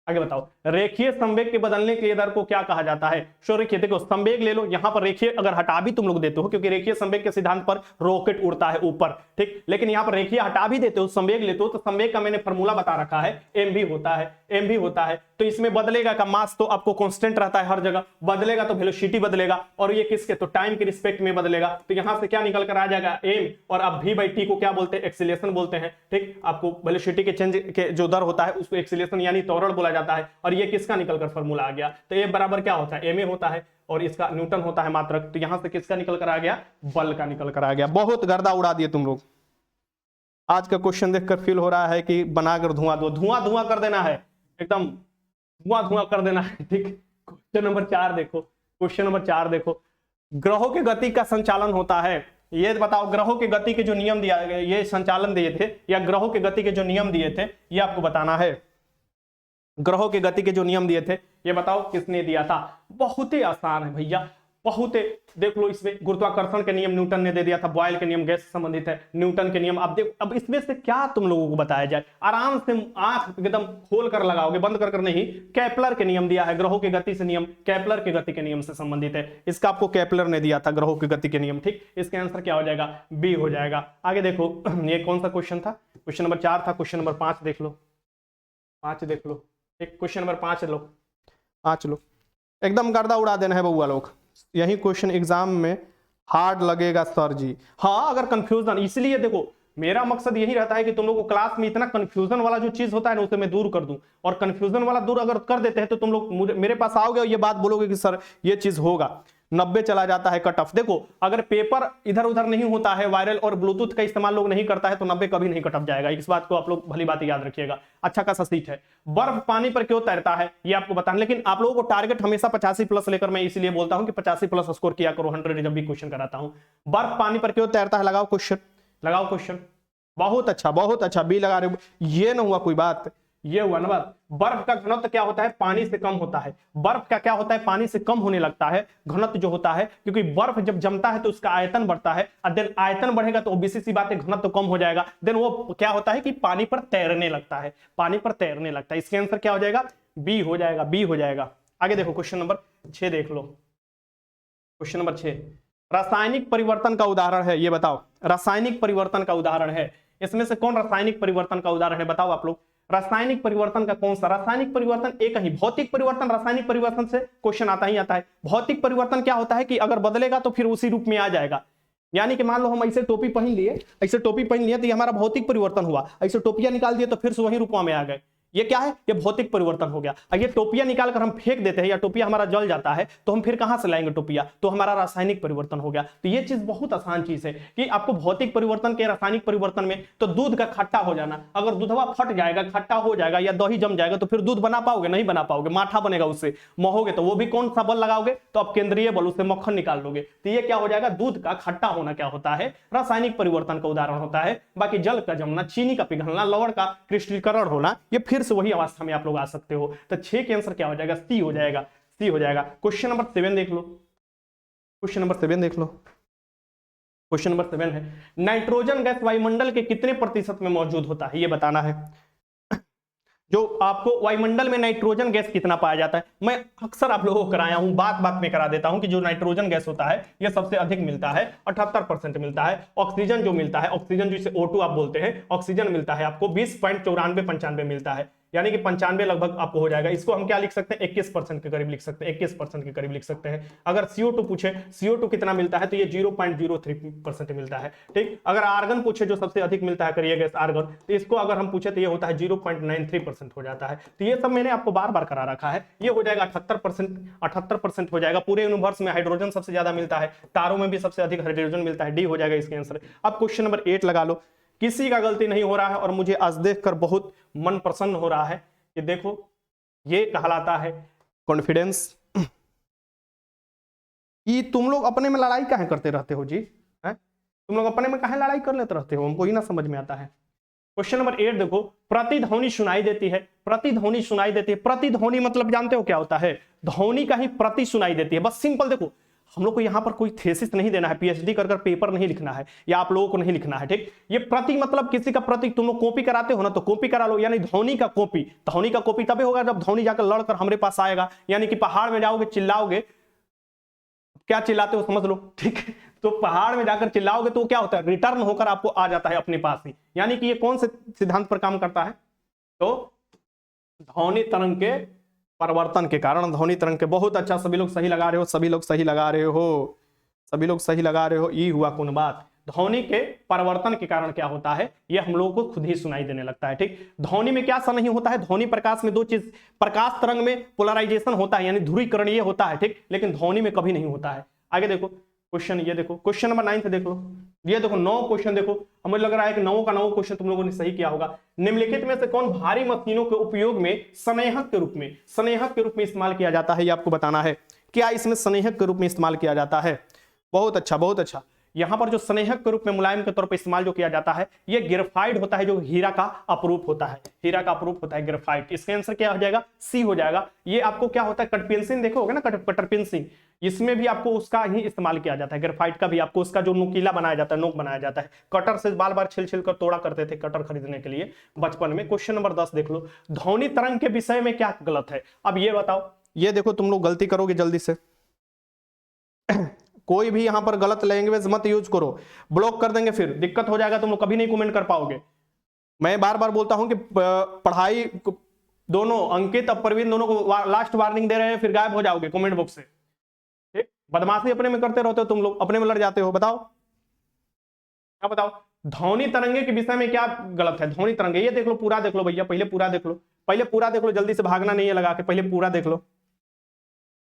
आगे बताओ, रेखीय संवेग के बदलने के दर को क्या कहा जाता है। सो रेखीय, देखो संवेग ले लो, यहां पर रेखीय अगर हटा भी तुम लोग देते हो, क्योंकि रेखीय संवेग के सिद्धांत पर रॉकेट उड़ता है ऊपर, ठीक, लेकिन यहां पर रेखीय हटा भी देते हो, संवेग लेते हो, तो संवेग का मैंने फॉर्मूला बता रखा है, एम भी होता है, एम भी होता है। तो इसमें बदलेगा का मास तो आपको कांस्टेंट रहता है हर जगह, बदलेगा तो वेलोसिटी बदलेगा, और ये किसके, तो टाइम के रिस्पेक्ट में बदलेगा। तो यहां से क्या निकल कर आ जाएगा, एम, और अब v बाई टी को क्या बोलते हैं, एक्सीलरेशन बोलते हैं, ठीक। आपको वेलोसिटी के चेंज के जो दर होता है उसको एक्सीलरेशन यानी त्वरण बोला जाता है। और ये किसका निकल कर फॉर्मूला आ गया, तो ए बराबर क्या होता है, एम ए होता है, और इसका न्यूटन होता है मात्रक। तो यहां से किसका निकल कर आ गया, बल का निकल कर आ गया। बहुत गर्दा उड़ा दिए तुम लोग। आज का क्वेश्चन देखकर फील हो रहा है कि बनाकर धुआं दो, धुआं धुआं कर देना है, एकदम धुआं धुआं कर देना है, ठीक। क्वेश्चन नंबर 4 देखो, क्वेश्चन नंबर 4 देखो। ग्रहों की गति का संचालन होता है, ये बताओ ग्रहों की गति के जो नियम दिया, ये संचालन दिए थे, या ग्रहों की गति के जो नियम दिए थे, ये आपको बताना है। ग्रहों की गति के जो नियम दिए थे ये बताओ किसने दिया था। बहुत ही आसान है भैया, बहुत ही, देख लो इसमें गुरुत्वाकर्षण के नियम न्यूटन ने दे दिया था, बॉयल के नियम गैस से संबंधित है, न्यूटन के नियम। अब देखो, अब इसमें से क्या तुम लोगों को बताया जाए, आराम से आंख एकदम खोल कर लगाओगे, बंद कर नहीं। केपलर के नियम दिया है, ग्रहों की गति से नियम केपलर की गति के नियम से संबंधित है, इसका आपको केपलर ने दिया था ग्रहों की गति के नियम, ठीक। इसका आंसर क्या हो जाएगा, बी हो जाएगा। आगे देखो, ये कौन सा क्वेश्चन था, क्वेश्चन नंबर 4 था। क्वेश्चन नंबर 5 देख लो, 5 देख लो, एक क्वेश्चन नंबर 5 लो, 5 लो, एकदम गर्दा उड़ा देना है बउआ लोग। यही क्वेश्चन एग्जाम में हार्ड लगेगा सर जी। हाँ, अगर कंफ्यूजन, इसलिए देखो मेरा मकसद यही रहता है कि तुम लोग को क्लास में इतना कंफ्यूजन वाला जो चीज होता है ना उसे मैं दूर कर दूं, और कंफ्यूजन वाला दूर अगर कर देते हैं तो तुम लोग मेरे पास आओगे और ये बात बोलोगे कि सर ये चीज होगा। 90 चला जाता है कट ऑफ। देखो अगर पेपर इधर उधर नहीं होता है, वायरल और ब्लूटूथ का इस्तेमाल लोग नहीं करता है, तो 90 कभी नहीं कट ऑफ जाएगा। इस बात को आप लोग भली बात याद रखिएगा। अच्छा खासा सीट है। बर्फ पानी पर क्यों तैरता है ये आपको बताना, लेकिन आप लोगों को टारगेट हमेशा 85+ लेकर मैं इसलिए बोलता हूं कि 85+ स्कोर किया करो 100 जब भी क्वेश्चन कराता हूं। बर्फ पानी पर क्यों तैरता है, लगाओ क्वेश्चन, लगाओ क्वेश्चन। बहुत अच्छा, बहुत अच्छा, बी लगा रहे हो। ये ना हुआ कोई बात, ये हुआ ना बात। बर्फ का घनत्व क्या होता है, पानी से कम होता है। बर्फ का क्या होता है, पानी से कम होने लगता है घनत्व जो होता है, क्योंकि बर्फ जब जमता है तो उसका आयतन बढ़ता है, और देन आयतन बढ़ेगा तो ओबीसी सी बात है घनत्व कम हो जाएगा, देन वो क्या होता है कि पानी पर तैरने लगता है, पानी पर तैरने लगता है। इसके आंसर क्या हो जाएगा, बी हो जाएगा, बी हो जाएगा। आगे देखो क्वेश्चन नंबर 6 देख लो, क्वेश्चन नंबर 6 रासायनिक परिवर्तन का उदाहरण है, ये बताओ रासायनिक परिवर्तन का उदाहरण है, इसमें से कौन रासायनिक परिवर्तन का उदाहरण है, बताओ आप लोग। रासायनिक परिवर्तन का कौन सा, रासायनिक परिवर्तन एक ही, भौतिक परिवर्तन रासायनिक परिवर्तन से क्वेश्चन आता ही आता है। भौतिक परिवर्तन क्या होता है कि अगर बदलेगा तो फिर उसी रूप में आ जाएगा। यानी कि मान लो हम ऐसे टोपी पहन लिए, ऐसे टोपी पहन लिए तो ये हमारा भौतिक परिवर्तन हुआ, ऐसे टोपियां निकाल दिए तो फिर से वही रूप में आ गए, ये क्या है, ये भौतिक परिवर्तन हो गया। ये टोपियां निकालकर हम फेंक देते हैं या टोपिया हमारा जल जाता है तो हम फिर कहां से लाएंगे टोपिया, तो हमारा रासायनिक परिवर्तन हो गया। तो ये चीज बहुत आसान चीज है कि आपको भौतिक परिवर्तन के रासायनिक परिवर्तन में तो दूध का खट्टा हो जाना, अगर दूधवा फट जाएगा, खट्टा हो जाएगा या दही जम जाएगा तो फिर दूध बना पाओगे, नहीं बना पाओगे, माठा बनेगा उससे, मोहोगे तो वो भी कौन सा बल लगाओगे, तो आप केंद्रीय बल, उससे मक्खन निकाल लोगे। तो ये क्या हो जाएगा, दूध का खट्टा होना क्या होता है, रासायनिक परिवर्तन का उदाहरण होता है। बाकी जल का जमना, चीनी का पिघलना, लवण का क्रिस्टलीकरण होना, ये फिर से वही अवस्था में आप लोग आ सकते हो। तो 6 के आंसर क्या हो जाएगा, सी हो जाएगा, सी हो जाएगा। क्वेश्चन नंबर 7 देख लो, क्वेश्चन नंबर 7 देख लो। क्वेश्चन नंबर 7 है, नाइट्रोजन गैस वायुमंडल के कितने प्रतिशत में मौजूद होता है, ये बताना है। जो आपको वायुमंडल में नाइट्रोजन गैस कितना पाया जाता है, मैं अक्सर आप लोगों को कराया हूं, बात बात में करा देता हूं कि जो नाइट्रोजन गैस होता है यह सबसे अधिक मिलता है, 78% मिलता है। ऑक्सीजन जो मिलता है, ऑक्सीजन जिसे O2 आप बोलते हैं, ऑक्सीजन मिलता है आपको 20.94-95 मिलता है, यानी कि 95 लगभग आपको हो जाएगा। इसको हम क्या लिख सकते हैं, 21% के करीब लिख सकते हैं, 21% के करीब लिख सकते हैं। अगर CO2 पूछे, CO2 कितना मिलता है, तो ये 0.03% मिलता है, ठीक। अगर आर्गन पूछे, जो सबसे अधिक मिलता है करिए गैस आर्गन, तो इसको अगर हम पूछे तो ये होता है 0.93% हो जाता है। तो ये सब मैंने आपको बार बार करा रखा है। ये हो जाएगा 78% हो जाएगा। पूरे यूनिवर्स में हाइड्रोजन सबसे ज्यादा मिलता है, तारों में भी सबसे अधिक हाइड्रोजन मिलता है, डी हो जाएगा इसके आंसर। अब क्वेश्चन नंबर 8 लगा लो। किसी का गलती नहीं हो रहा है और मुझे आज देखकर बहुत मन प्रसन्न हो रहा है कि देखो, ये कहलाता है कॉन्फिडेंस। कि तुम लोग अपने में लड़ाई काहे करते रहते हो जी, है? तुम लोग अपने में काहे लड़ाई कर लेते रहते हो, हमको ही ना समझ में आता है। क्वेश्चन नंबर 8 देखो, प्रतिध्वनि सुनाई देती है, प्रतिध्वनि सुनाई देती है। प्रतिध्वनि मतलब जानते हो क्या होता है, ध्वनि का ही प्रति सुनाई देती है, बस सिंपल। देखो, हम लोग को यहाँ पर कोई थेसिस नहीं देना है, पीएचडी कर पेपर नहीं लिखना है, या आप लोगों को नहीं लिखना है, ठीक। ये प्रति मतलब किसी का प्रति, तुम लोग कॉपी कराते हो ना, तो कॉपी करा लो, यानी ध्वनि का कॉपी। ध्वनि का कॉपी तभी होगा जब ध्वनि जाकर लड़कर हमारे पास आएगा, यानी कि पहाड़ में जाओगे चिल्लाओगे, क्या चिल्लाते हो समझ लो, ठीक है। तो पहाड़ में जाकर चिल्लाओगे तो क्या होता है, रिटर्न होकर आपको आ जाता है अपने पास ही। यानी कि ये कौन से सिद्धांत पर काम करता है, तो ध्वनि तरंग के परिवर्तन के कारण, ध्वनि तरंग के। बहुत अच्छा, सभी लोग सही लगा रहे हो, सभी लोग सही लगा रहे हो, सभी लोग सही लगा रहे हो। ये हुआ कौन बात, ध्वनि के परिवर्तन के कारण क्या होता है, ये हम लोगों को खुद ही सुनाई देने लगता है, ठीक। ध्वनि में क्या सा नहीं होता है, ध्वनि प्रकाश में दो चीज, प्रकाश तरंग में पोलराइजेशन होता है, यानी ध्रुवीकरण ये होता है, ठीक, लेकिन ध्वनि में कभी नहीं होता है। आगे देखो क्वेश्चन, ये देखो क्वेश्चन नंबर 9 देख लो। ये देखो 9 क्वेश्चन देखो, हमें लग रहा है कि 9 का 9 क्वेश्चन तुम लोगों ने सही किया होगा। निम्नलिखित में से कौन भारी मशीनों के उपयोग में स्नेहक के रूप में, स्नेहक के रूप में इस्तेमाल किया जाता है, ये आपको बताना है। क्या इसमें स्नेहक के रूप में इस्तेमाल किया जाता है, बहुत अच्छा, बहुत अच्छा। यहां पर जो स्नेहक के रूप में मुलायम के तौर पर इस्तेमाल जो किया जाता है, ये ग्रेफाइट होता है, जो हीरा का अपरूप होता है, हीरा का अपरूप होता है ग्रेफाइट। इसका आंसर क्या हो जाएगा, सी हो जाएगा। ये आपको क्या होता है, कट पेंसिल देखोगे ना, कटर पेंसिल, इसमें भी आपको उसका ही इस्तेमाल किया जाता है, ग्रेफाइट का भी आपको उसका जो नुकीला बनाया जाता है, नोक बनाया जाता है। कटर से बार बार छिल छिल कर तोड़ा करते थे कटर खरीदने के लिए बचपन में। क्वेश्चन नंबर 10 देख लो, ध्वनि तरंग के विषय में क्या गलत है। अब ये बताओ, ये देखो तुम लोग गलती करोगे जल्दी से, कोई भी यहां पर गलत लैंग्वेज मत यूज करो, ब्लॉक कर देंगे, फिर दिक्कत हो जाएगा, तुम लोग कभी नहीं कमेंट कर पाओगे। मैं बार बार बोलता हूं कि पढ़ाई दोनों, अंकित और प्रवीण दोनों को लास्ट वार्निंग दे रहे हैं, फिर गायब हो जाओगे कमेंट बॉक्स से, ठीक। बदमाशी अपने में करते रहते हो तुम लोग, अपने में लड़ जाते हो। बताओ क्या बताओ, ध्वनि तरंगे के विषय में क्या गलत है। ध्वनि तरंगे, ये देख लो, पूरा देख लो भैया, पहले पूरा देख लो, पहले पूरा देख लो, जल्दी से भागना नहीं है लगा के, पहले पूरा देख लो।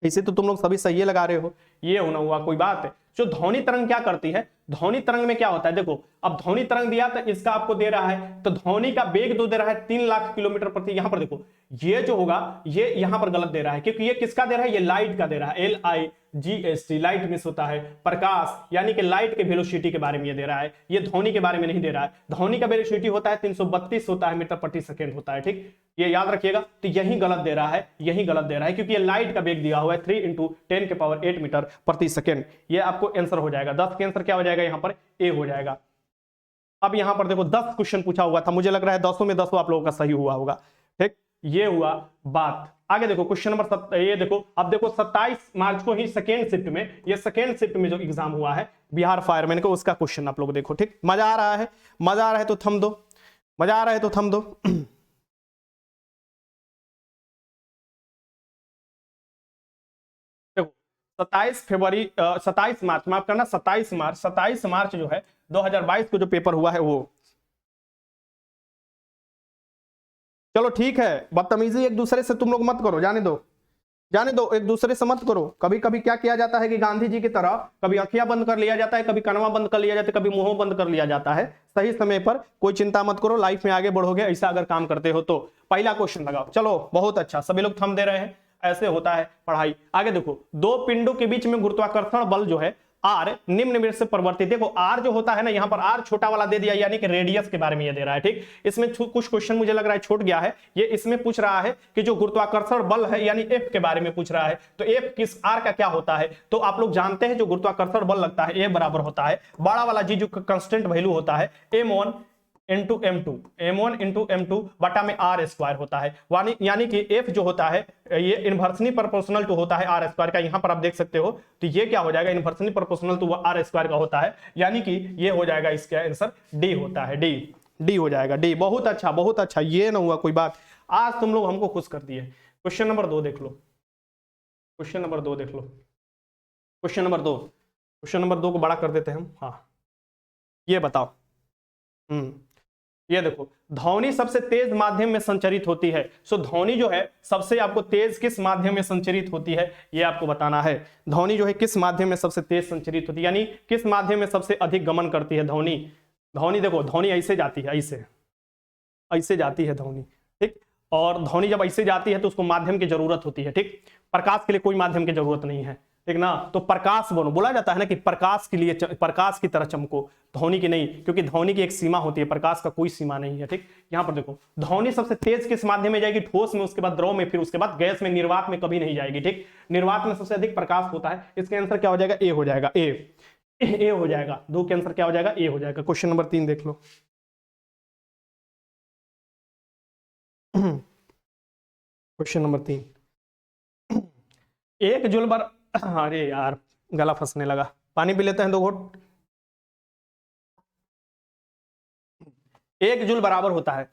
इसे तो तुम लोग सभी सही लगा रहे हो, ये होना हुआ कोई बात है। जो ध्वनि तरंग क्या करती है, ध्वनि तरंग में क्या होता है, देखो अब ध्वनि तरंग दिया तो इसका आपको दे रहा है, तो ध्वनि का वेग दो दे रहा है 3 लाख किलोमीटर प्रति। यहां पर देखो ये जो होगा, ये यहां पर गलत दे रहा है, क्योंकि ये किसका दे रहा है, ये लाइट का दे रहा है, LIGHT, लाइट मिस होता है, प्रकाश, यानी कि लाइट के वेलोसिटी के बारे में ये दे रहा है, ये ध्वनि के बारे में नहीं दे रहा है। ध्वनि का वेलोसिटी होता है 332 होता है मीटर प्रति सेकेंड होता है, ठीक, ये याद रखिएगा। तो यही गलत दे रहा है, यही गलत दे रहा है, क्योंकि ये लाइट का वेग दिया हुआ है 3 × 10⁸ मीटर प्रति सेकेंड। ये आपको आंसर हो जाएगा, 10 के आंसर क्या हो जाएगा, यहाँ पर ए हो जाएगा। अब यहां पर देखो 10 क्वेश्चन पूछा हुआ था, मुझे लग रहा है 10 में 10 आप लोगों का सही हुआ होगा, ठीक, ये हुआ बात। आगे देखो क्वेश्चन नंबर ये देखो, अब देखो 27 मार्च को ही सेकेंड शिफ्ट में, ये सेकेंड शिफ्ट में जो एग्जाम हुआ है बिहार फायरमैन को, उसका क्वेश्चन आप लोग देखो, ठीक। मजा आ रहा है, मजा आ रहा है तो थम दो, मजा आ रहा है तो थम दो। देखो 27 मार्च, माफ करना 27 मार्च जो है 2022 को जो पेपर हुआ है वो, चलो ठीक है, बदतमीजी एक दूसरे से तुम लोग मत करो, जाने दो, जाने दो, एक दूसरे से मत करो। कभी कभी क्या किया जाता है कि गांधी जी की तरह कभी अखियां बंद कर लिया जाता है, कभी कनवा बंद कर लिया जाता है, कभी मुंह बंद कर लिया जाता है। सही समय पर कोई चिंता मत करो, लाइफ में आगे बढ़ोगे ऐसा अगर काम करते हो तो। पहला क्वेश्चन लगाओ, चलो बहुत अच्छा, सभी लोग थंब दे रहे हैं, ऐसे होता है पढ़ाई। आगे देखो, दो पिंडों के बीच में गुरुत्वाकर्षण बल जो है आर निम्न में से परिवर्तित, देखो आर जो होता है ना, यहाँ पर आर छोटा वाला दे दिया, यानी कि रेडियस के बारे में ये दे रहा है, ठीक। इसमें कुछ क्वेश्चन मुझे लग रहा है छूट गया है, ये इसमें पूछ रहा है कि जो गुरुत्वाकर्षण बल है यानी एफ के बारे में पूछ रहा है, तो एफ किस आर का क्या होता है। तो आप लोग जानते हैं जो गुरुत्वाकर्षण बल लगता है, ए बराबर होता है बड़ा वाला जी जो कांस्टेंट वैल्यू होता है m1 इंटू m2 बटा में आर स्क्वायर होता है, यानी कि f जो होता है ये इनवर्सली प्रोपोर्शनल टू होता है आर स्क्वायर का। यहां पर आप देख सकते हो, तो ये क्या हो जाएगा, inversely proportional to r square का होता है, यानी कि ये हो जाएगा इसका आंसर डी होता है, डी हो जाएगा, डी। बहुत अच्छा बहुत अच्छा, ये ना हुआ कोई बात, आज तुम लोग हमको खुश कर दिए। क्वेश्चन नंबर 2 देख लो, क्वेश्चन नंबर 2 देख लो, क्वेश्चन नंबर 2 को बड़ा कर देते हैं हम। हाँ ये बताओ, ये देखो, ध्वनि सबसे तेज माध्यम में संचरित होती है। सो ध्वनि जो है सबसे आपको तेज किस माध्यम में संचरित होती है, ये आपको बताना है। ध्वनि जो है किस माध्यम में सबसे तेज संचरित होती है, यानी किस माध्यम में सबसे अधिक गमन करती है ध्वनि। ध्वनि देखो, ध्वनि ऐसे जाती है, ऐसे जाती है ध्वनि, ठीक। और ध्वनि जब ऐसे जाती है तो उसको माध्यम की जरूरत होती है, ठीक। प्रकाश के लिए कोई माध्यम की जरूरत नहीं है, ठीक ना। तो प्रकाश बनो, बोला जाता है ना कि प्रकाश के लिए, प्रकाश की तरह चमको, ध्वनि की नहीं, क्योंकि ध्वनि की एक सीमा होती है, प्रकाश का कोई सीमा नहीं है, ठीक। यहां पर देखो, ध्वनि सबसे तेज किस माध्यम में जाएगी, ठोस में, उसके बाद द्रव में, फिर उसके बाद गैस में, निर्वात में कभी नहीं जाएगी, ठीक। निर्वात में सबसे अधिक प्रकाश होता है। इसका आंसर क्या हो जाएगा, ए हो जाएगा, ए हो जाएगा। 2 के आंसर क्या हो जाएगा, ए हो जाएगा। क्वेश्चन नंबर 3 देख लो, क्वेश्चन नंबर 3, एक जूल बर, अरे यार गला फंसने लगा, पानी पी लेते हैं 2 घूंट। 1 जूल बराबर होता है,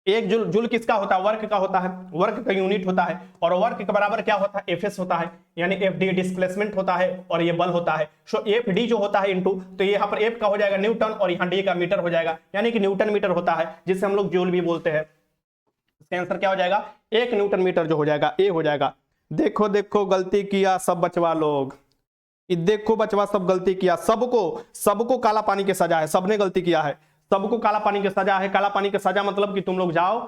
1 जूल, जूल किसका होता है, वर्क का होता है, वर्क का यूनिट होता है, और वर्क के बराबर क्या होता है, एफएस होता है, यानी एफ डी डिस्प्लेसमेंट होता है, और ये बल होता है। सो एफ डी जो होता है इनटू, तो यहाँ पर एफ का हो जाएगा न्यूटन, और यहाँ डी का मीटर हो जाएगा, यानी कि न्यूटन मीटर होता है, जिसे हम लोग जूल भी बोलते हैं। इसका आंसर क्या हो जाएगा, 1 न्यूटन मीटर जो हो जाएगा, ए हो जाएगा। देखो देखो गलती किया सब बचवा लोग, देखो बचवा सब गलती किया, सबको काला पानी की सजा है, सबने गलती किया है, सबको काला पानी की सजा है। काला पानी की सजा मतलब कि तुम लोग जाओ,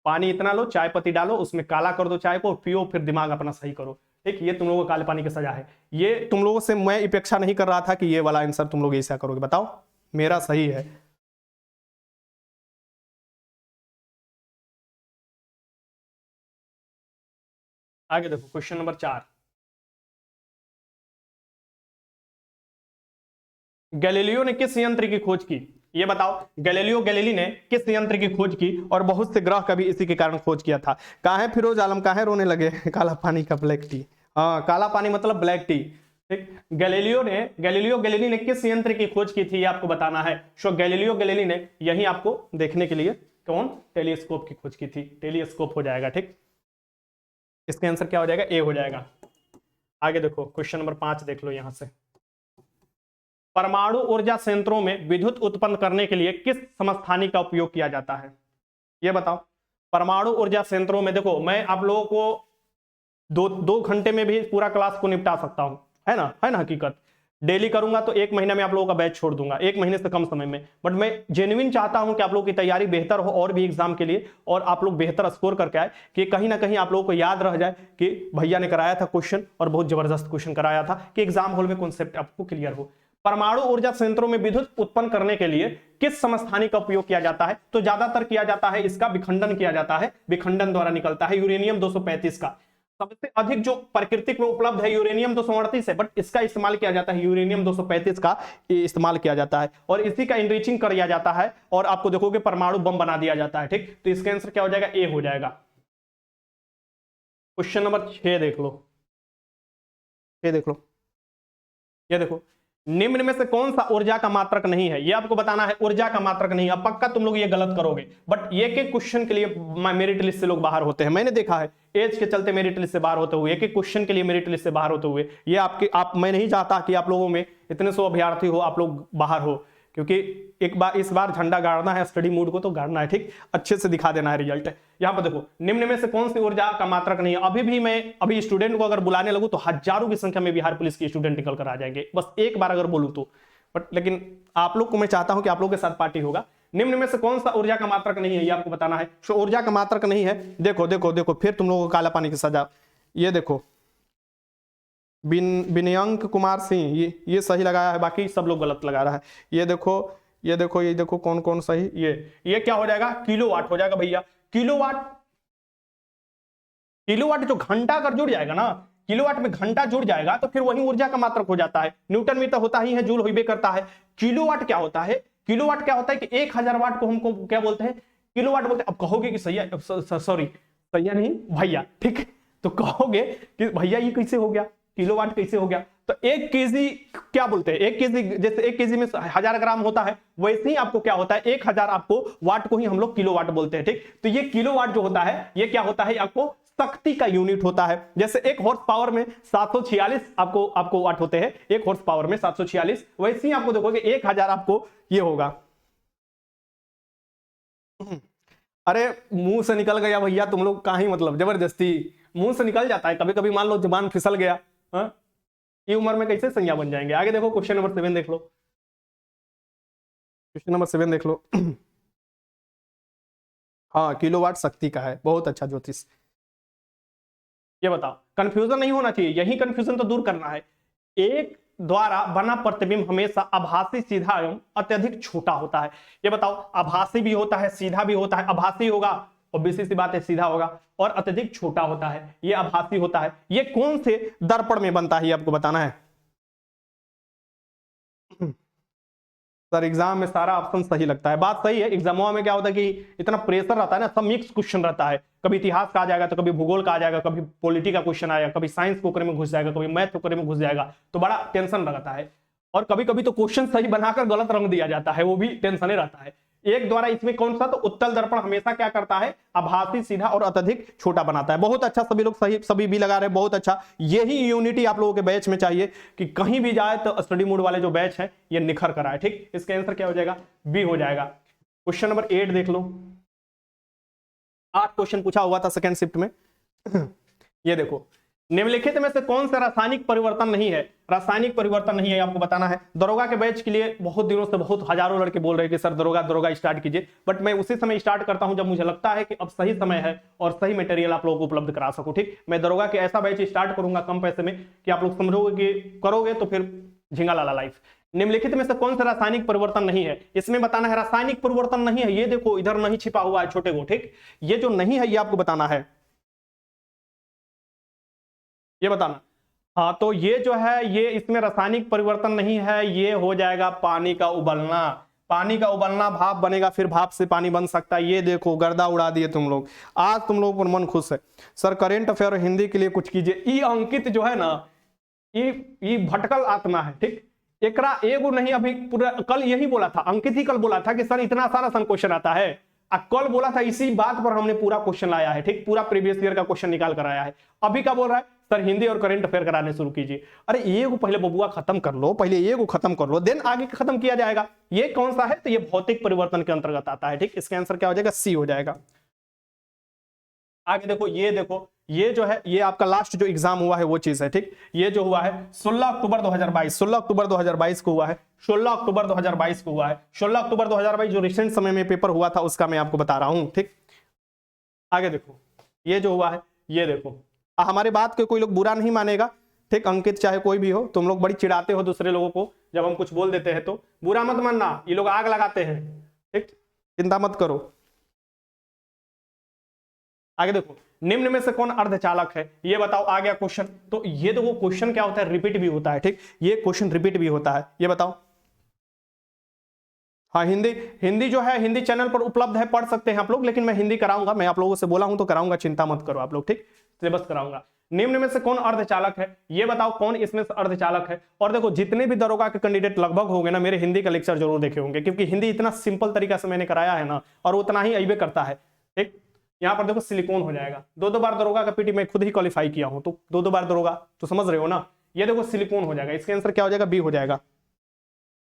पानी इतना लो, चाय पत्ती डालो, उसमें काला कर दो चाय को, पियो, फिर दिमाग अपना सही करो, ठीक। ये तुम लोगों को काले पानी की सजा है। ये तुम लोगों से मैं अपेक्षा नहीं कर रहा था कि ये वाला आंसर तुम लोग ऐसा करोगे, बताओ मेरा सही है। आगे देखो, क्वेश्चन नंबर 4, गैलीलियो ने किस यंत्र की खोज की, ये बताओ। गैलीलियो गैलीली ने किस यंत्र की खोज की, और बहुत से ग्रह का भी इसी के कारण खोज किया था। कहाँ है फिरोज आलम, कहाँ है रोने लगे, काला पानी का ब्लैक टी, हाँ काला पानी मतलब ब्लैक टी, ठीक। गैलीलियो गैलीली ने किस यंत्र की खोज की थी, ये आपको बताना है। सो गैलीलियो गैलीली ने यही आपको देखने के लिए कौन, टेलीस्कोप की खोज की थी, टेलीस्कोप हो जाएगा, ठीक। इसका आंसर क्या हो जाएगा, ए हो जाएगा। आगे देखो, क्वेश्चन नंबर 5 देख लो, यहां से, परमाणु ऊर्जा संयंत्रों में विद्युत उत्पन्न करने के लिए किस समस्थानिक का उपयोग किया जाता है, ये बताओ। परमाणु ऊर्जा संयंत्रों में देखो, मैं आप लोगों को 2 घंटे में भी पूरा क्लास को निपटा सकता हूं, है ना हकीकत। डेली करूंगा तो 1 महीना में आप लोगों का बैच छोड़ दूंगा, 1 महीने से कम समय में। बट मैं जेन्युइन चाहता हूं कि आप लोगों की तैयारी बेहतर हो, और भी एग्जाम के लिए, और आप लोग बेहतर स्कोर करके आए, कि कहीं ना कहीं आप लोगों को याद रह जाए कि भैया ने कराया था क्वेश्चन, और बहुत जबरदस्त क्वेश्चन कराया था, कि एग्जाम हॉल में कॉन्सेप्ट आपको क्लियर हो। परमाणु ऊर्जा संयंत्रों में विद्युत उत्पन्न करने के लिए किस समस्थानिक का उपयोग किया जाता है, तो ज्यादातर किया जाता है इसका विखंडन किया जाता है, विखंडन द्वारा निकलता है यूरेनियम 235 का। सबसे अधिक जो प्राकृतिक में उपलब्ध है यूरेनियम 238 है, बट इसका इस्तेमाल किया जाता है, यूरेनियम 235 का इस्तेमाल किया जाता है, और इसी का इनरिचिंग किया जाता है, और आपको देखोगे परमाणु बम बना दिया जाता है, ठीक। तो इसका आंसर क्या हो जाएगा, ए हो जाएगा। क्वेश्चन नंबर 6 देख लो, ये देखो, निम्न में से कौन सा ऊर्जा का मात्रक नहीं है, ये आपको बताना है, ऊर्जा का मात्रक नहीं है। अब पक्का तुम लोग ये गलत करोगे, बट ये के क्वेश्चन के लिए मेरिट लिस्ट से लोग बाहर होते हैं, मैंने देखा है, एज के चलते मेरिट लिस्ट से बाहर होते हुए, एक एक क्वेश्चन के लिए मेरिट लिस्ट से बाहर होते हुए। ये मैं नहीं चाहता कि आप लोगों में इतने 100 अभ्यर्थी हो, आप लोग बाहर हो, क्योंकि इस बार झंडा गाड़ना है, स्टडी मूड को तो गाड़ना है, ठीक, अच्छे से दिखा देना है रिजल्ट। यहां पर देखो, निम्न में से कौन सी ऊर्जा का मात्रक नहीं है। अभी स्टूडेंट को अगर बुलाने लगूं तो हजारों की संख्या में बिहार पुलिस के स्टूडेंट निकल कर आ जाएंगे, बस एक बार अगर बोलूं तो। बट लेकिन आप लोग को मैं चाहता हूं कि आप लोग के साथ पार्टी होगा। निम्न में से कौन सा ऊर्जा का मात्रक नहीं है, ये आपको बताना है। सो ऊर्जा का मात्रक नहीं है, देखो फिर तुम लोगों को काला पानी की सजा। ये देखो, विनयंक कुमार सिंह, ये सही लगाया है, बाकी सब लोग गलत लगा रहा है। ये देखो ये देखो कौन कौन सही। ये क्या हो जाएगा, किलोवाट हो जाएगा भैया। किलोवाट जो घंटा कर जुड़ जाएगा ना, किलोवाट में घंटा जुड़ जाएगा तो फिर वही ऊर्जा का मात्रक हो जाता है। न्यूटन में तो होता ही है, जूल होइबे करता है। किलोवाट क्या होता है, किलोवाट क्या होता है कि 1000 वाट को हमको क्या बोलते हैं, किलोवाट बोलते हैं। अब कहोगे कि सैया, सॉरी सैया नहीं भैया, ठीक, तो कहोगे कि भैया ये कैसे हो गया, किलोवाट कैसे हो गया। तो 1 केजी क्या बोलते हैं, 1 केजी, जैसे 1 केजी में 1000 ग्राम होता है, वैसे ही आपको क्या होता है 1000 आपको वाट को ही हम लोग किलोवाट बोलते हैं, ठीक। तो ये किलोवाट जो होता है ये क्या होता है, आपको शक्ति का यूनिट होता है। जैसे 1 हॉर्स पावर में 746 आपको वाट होते हैं, 1 हॉर्स पावर में 746, वैसे ही आपको देखोगे 1000 आपको ये होगा। अरे मुंह से निकल गया भैया, तुम लोग का ही मतलब जबरदस्ती मुंह से निकल जाता है कभी कभी, मान लो जुबान फिसल गया, हाँ, ये उम्र में कैसे संज्ञा बन जाएंगे। आगे देखो क्वेश्चन नंबर 7 देख लो, क्वेश्चन नंबर 7 देख लो। हाँ, किलोवाट शक्ति का है, बहुत अच्छा ज्योतिष। ये बताओ, कंफ्यूजन नहीं होना चाहिए, यही कंफ्यूजन तो दूर करना है। एक द्वारा बना प्रतिबिंब हमेशा आभासी, सीधा एवं अत्यधिक छोटा होता है। ये बताओ, आभासी भी होता है, सीधा भी होता है। आभासी होगा, ऑब्वियसली सी बात है, सीधा होगा, और अत्यधिक छोटा होता है, ये आभासी होता है। ये कौन से दर्पण में बनता है, ये आपको बताना है। सर एग्जाम में सारा ऑप्शन सही लगता है, बात सही है। एग्जामों में क्या होता है कि इतना प्रेशर रहता है ना, सब मिक्स क्वेश्चन रहता है, कभी इतिहास का आ जाएगा, तो कभी भूगोल का आ जाएगा, कभी पॉलिटी का क्वेश्चन आएगा, कभी साइंस पोकरे में घुस जाएगा, कभी मैथ पोकरे में घुस जाएगा, तो बड़ा टेंशन रहता है। और कभी कभी तो क्वेश्चन सही बनाकर गलत रंग दिया जाता है, वो भी टेंशन रहता है। एक द्वारा इसमें कौन सा, तो उत्तल दर्पण हमेशा क्या करता है, आभासी, सीधा और अत्यधिक छोटा बनाता है। बहुत अच्छा, सभी लोग सही, सभी भी लगा रहे हैं, बहुत अच्छा। यही यूनिटी आप लोगों के बैच में चाहिए कि कहीं भी जाए तो स्टडी मूड वाले जो बैच है ये निखर कर आए, ठीक। इसका आंसर क्या हो जाएगा, बी हो जाएगा। क्वेश्चन नंबर 8 देख लो, 8 क्वेश्चन पूछा हुआ था सेकेंड शिफ्ट में। ये देखो, निम्नलिखित में से कौन सा रासायनिक परिवर्तन नहीं है, रासायनिक परिवर्तन नहीं है, आपको बताना है। दरोगा के बैच के लिए बहुत दिनों से बहुत हजारों लड़के बोल रहे हैं कि सर दरोगा स्टार्ट कीजिए, बट मैं उसी समय स्टार्ट करता हूं जब मुझे लगता है कि अब सही समय है और सही मटेरियल आप लोगों को उपलब्ध करा सकूं, ठीक। मैं दरोगा के ऐसा बैच स्टार्ट करूंगा कम पैसे में कि आप लोग समझोगे कि करोगे तो फिर झिंगा लाला लाइफ। निम्नलिखित में से कौन सा रासायनिक परिवर्तन नहीं है, इसमें बताना है रासायनिक परिवर्तन नहीं है। ये देखो इधर नहीं छिपा हुआ है छोटे को, ठीक। ये जो नहीं है ये आपको बताना है, ये बताना। हाँ, तो ये जो है ये इसमें रासायनिक परिवर्तन नहीं है, ये हो जाएगा पानी का उबलना। पानी का उबलना, भाप बनेगा, फिर भाप से पानी बन सकता है। ये देखो गर्दा उड़ा दिए तुम लोग, आज तुम लोगों पर मन खुश है। सर करेंट अफेयर हिंदी के लिए कुछ कीजिए। ई अंकित जो है ना, ये भटकल आत्मा है, ठीक। एकरा एगो नहीं, अभी पूरा कल यही बोला था, अंकित ही कल बोला था कि सर इतना सारा क्वेश्चन आता है। कल बोला था, इसी बात पर हमने पूरा क्वेश्चन लाया है, ठीक। पूरा प्रीवियस ईयर का क्वेश्चन निकाल कर आया है। अभी क्या बोल रहा है, सर हिंदी और करंट अफेयर कराने शुरू कीजिए। अरे ये को पहले बबुआ खत्म कर लो, पहले ये को खत्म कर लो, देन आगे खत्म किया जाएगा। ये कौन सा है, तो ये भौतिक परिवर्तन के अंतर्गत आता है, ठीक। इसका आंसर क्या हो जाएगा, सी हो जाएगा। आगे देखो, ये जो है ये आपका लास्ट जो एग्जाम हुआ है वो चीज है, ठीक। ये जो हुआ है 16 अक्टूबर 2022, 16 अक्टूबर 2022 को हुआ है, 16 अक्टूबर 2022 को हुआ है। 16 अक्टूबर 2022 जो रिसेंट समय में पेपर हुआ था उसका मैं आपको बता रहा हूं, ठीक। आगे देखो, ये जो हुआ है, ये देखो, हमारे बात को कोई लोग बुरा नहीं मानेगा, ठीक। अंकित चाहे कोई भी हो, तुम लोग बड़ी चिढ़ाते हो दूसरे लोगों को जब हम कुछ बोल देते हैं, तो बुरा मत मानना, ये लोग आग लगाते हैं, ठीक। चिंता मत करो। आगे देखो, निम्न में से कौन अर्धचालक है, ये बताओ। आ गया क्वेश्चन, तो ये देखो क्वेश्चन क्या होता है, रिपीट भी होता है, ठीक। ये क्वेश्चन रिपीट भी होता है, ये बताओ। हाँ, हिंदी जो है हिंदी चैनल पर उपलब्ध है, पढ़ सकते हैं आप लोग, लेकिन मैं हिंदी कराऊंगा, मैं आप लोगों से बोला हूं तो कराऊंगा, चिंता मत करो आप लोग, ठीक। सिलेबस कराऊंगा। निम्न में से कौन अर्धचालक है, ये बताओ कौन इसमें से अर्धचालक है। और देखो जितने भी दरोगा के कैंडिडेट लगभग होंगे ना, मेरे हिंदी का लेक्चर जरूर देखे होंगे, क्योंकि हिंदी इतना सिंपल तरीका से मैंने कराया है ना, और उतना ही अइबे करता है, ठीक। यहाँ पर देखो सिलिकॉन हो जाएगा, 2 बार दरोगा का पीटी मैं खुद ही क्वालिफाई किया हूं, तो 2 बार दरोगा, तो समझ रहे हो ना। ये देखो सिलिकॉन हो जाएगा, इसका आंसर क्या हो जाएगा, बी हो जाएगा,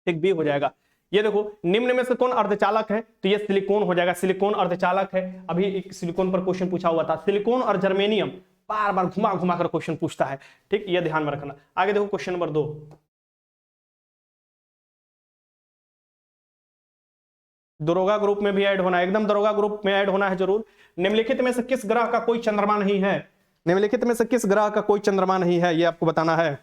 ठीक, बी हो जाएगा। ये देखो निम्न में से कौन अर्धचालक है, तो ये सिलिकॉन हो जाएगा, सिलिकॉन अर्धचालक है। अभी एक सिलिकॉन पर क्वेश्चन पूछा हुआ था, सिलिकॉन और जर्मेनियम बार बार घुमा घुमा कर क्वेश्चन पूछता है, ठीक, ये ध्यान में रखना। आगे देखो क्वेश्चन नंबर 2, दरोगा ग्रुप में भी ऐड होना है, एकदम दरोगा ग्रुप में ऐड होना है जरूर। निम्नलिखित में से किस ग्रह का कोई चंद्रमा नहीं है, निम्नलिखित में से किस ग्रह का कोई चंद्रमा नहीं है, ये आपको बताना है।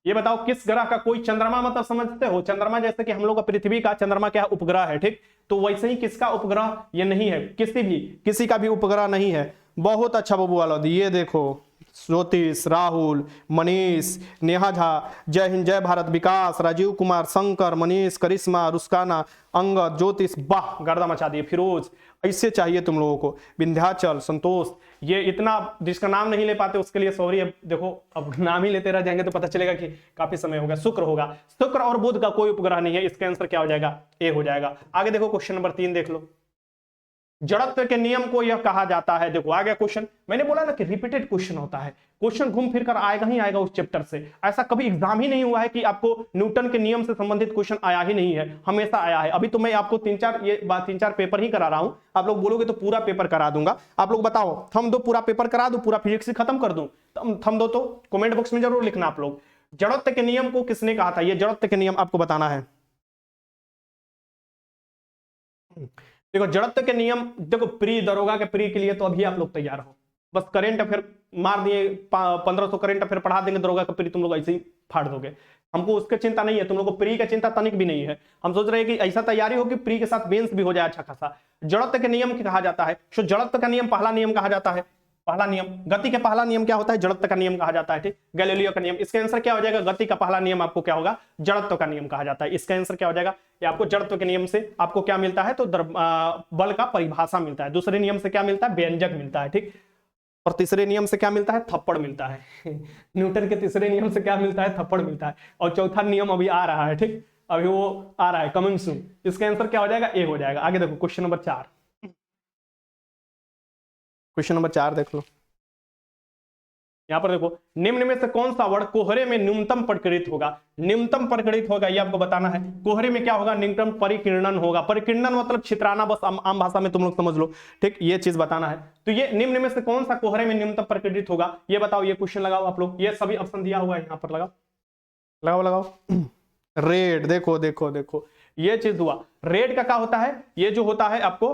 ये बताओ किस ग्रह का कोई चंद्रमा, मतलब समझते हो चंद्रमा जैसे कि हम लोग का पृथ्वी का चंद्रमा क्या उपग्रह है, ठीक, तो वैसे ही किसका उपग्रह ये नहीं है, किसी का भी उपग्रह नहीं है। बहुत अच्छा बबू वाला, ये देखो ज्योतिष, राहुल, मनीष, नेहा झा, जय हिंद जय भारत, विकास, राजीव कुमार, शंकर, मनीष, करिश्मा, रुस्काना, अंगद, ज्योतिष, वाह गर्दा मचा दिए, फिरोज, ऐसे चाहिए तुम लोगों को, विंध्याचल, संतोष, ये इतना जिसका नाम नहीं ले पाते उसके लिए सॉरी। अब देखो अब नाम ही लेते रह जाएंगे तो पता चलेगा कि काफी समय होगा। शुक्र होगा, शुक्र और बुध का कोई उपग्रह नहीं है, इसका आंसर क्या हो जाएगा, ए हो जाएगा। आगे देखो क्वेश्चन नंबर 3 देख लो, जड़त्व के नियम को यह कहा जाता है। देखो आ गया क्वेश्चन, मैंने बोला ना कि रिपीटेड क्वेश्चन होता है, क्वेश्चन घूम फिर कर आएगा ही आएगा उस चैप्टर से। ऐसा कभी एग्जाम ही नहीं हुआ है कि आपको न्यूटन के नियम से संबंधित क्वेश्चन आया ही नहीं है, हमेशा आया है। अभी तो मैं आपको 3-4 पेपर ही करा रहा हूं, आप लोग बोलोगे तो पूरा पेपर करा दूंगा। आप लोग बताओ थम दो, पूरा पेपर करा दो, पूरा फिजिक्स खत्म कर दूं, थम दो तो कमेंट बॉक्स में जरूर लिखना आप लोग। जड़त्व के नियम को किसने कहा था, ये जड़त्व के नियम आपको बताना है। देखो जड़त्व के नियम, देखो प्री दरोगा के प्री के लिए तो अभी आप लोग तैयार हो, बस करंट अफेयर मार दिए 1500 करंट अफेयर पढ़ा देंगे, दरोगा का प्री तुम लोग ऐसे ही फाड़ दोगे। हमको उसकी चिंता नहीं है, तुम लोग को प्री का चिंता तनिक भी नहीं है। हम सोच रहे हैं कि ऐसा तैयारी हो कि प्री के साथ मेंस भी हो जाए अच्छा खासा। जड़त्व के नियम कहा जाता है, सो जड़त्व का नियम पहला नियम कहा जाता है। पहला नियम, गति का पहला नियम क्या होता है, जड़त्व का नियम कहा जाता है, ठीक, गैलीलियो का नियम। इसका आंसर क्या हो जाएगा, गति का पहला नियम आपको क्या होगा, जड़त्व का नियम कहा जाता है। इसका आंसर क्या हो जाएगा, ये आपको जड़त्व के नियम से आपको क्या मिलता है, तो बल का परिभाषा मिलता है। दूसरे नियम से क्या मिलता है, व्यंजक मिलता है, ठीक, और तीसरे नियम से क्या मिलता है, थप्पड़ मिलता है। न्यूटन के तीसरे नियम से क्या मिलता है, थप्पड़ मिलता है। और चौथा नियम अभी आ रहा है, ठीक, अभी वो आ रहा है कमिंग सून। इसका आंसर क्या हो जाएगा, ए हो जाएगा। आगे देखो क्वेश्चन नंबर 4, क्वेश्चन नंबर 4 देख लो, यहां पर देखो निम्न में से कौन सा वर्ड कोहरे में न्यूनतम प्रकटित होगा। न्यूनतम प्रकटित होगा ये आपको बताना है। कोहरे में क्या होगा, न्यूनतम परिकिरणन होगा। परिकिरणन मतलब छितराना, बस आम भाषा में तुम लोग समझ लो, ठीक, ये चीज बताना है। तो ये निम्न में से कौन सा कोहरे में न्यूनतम प्रकटित होगा, ये बताओ। ये क्वेश्चन लगाओ आप लोग, ये सभी ऑप्शन दिया हुआ है यहाँ पर, लगाओ लगाओ लगाओ। रेड, देखो देखो देखो ये चीज हुआ। रेड का क्या होता है, ये जो होता है आपको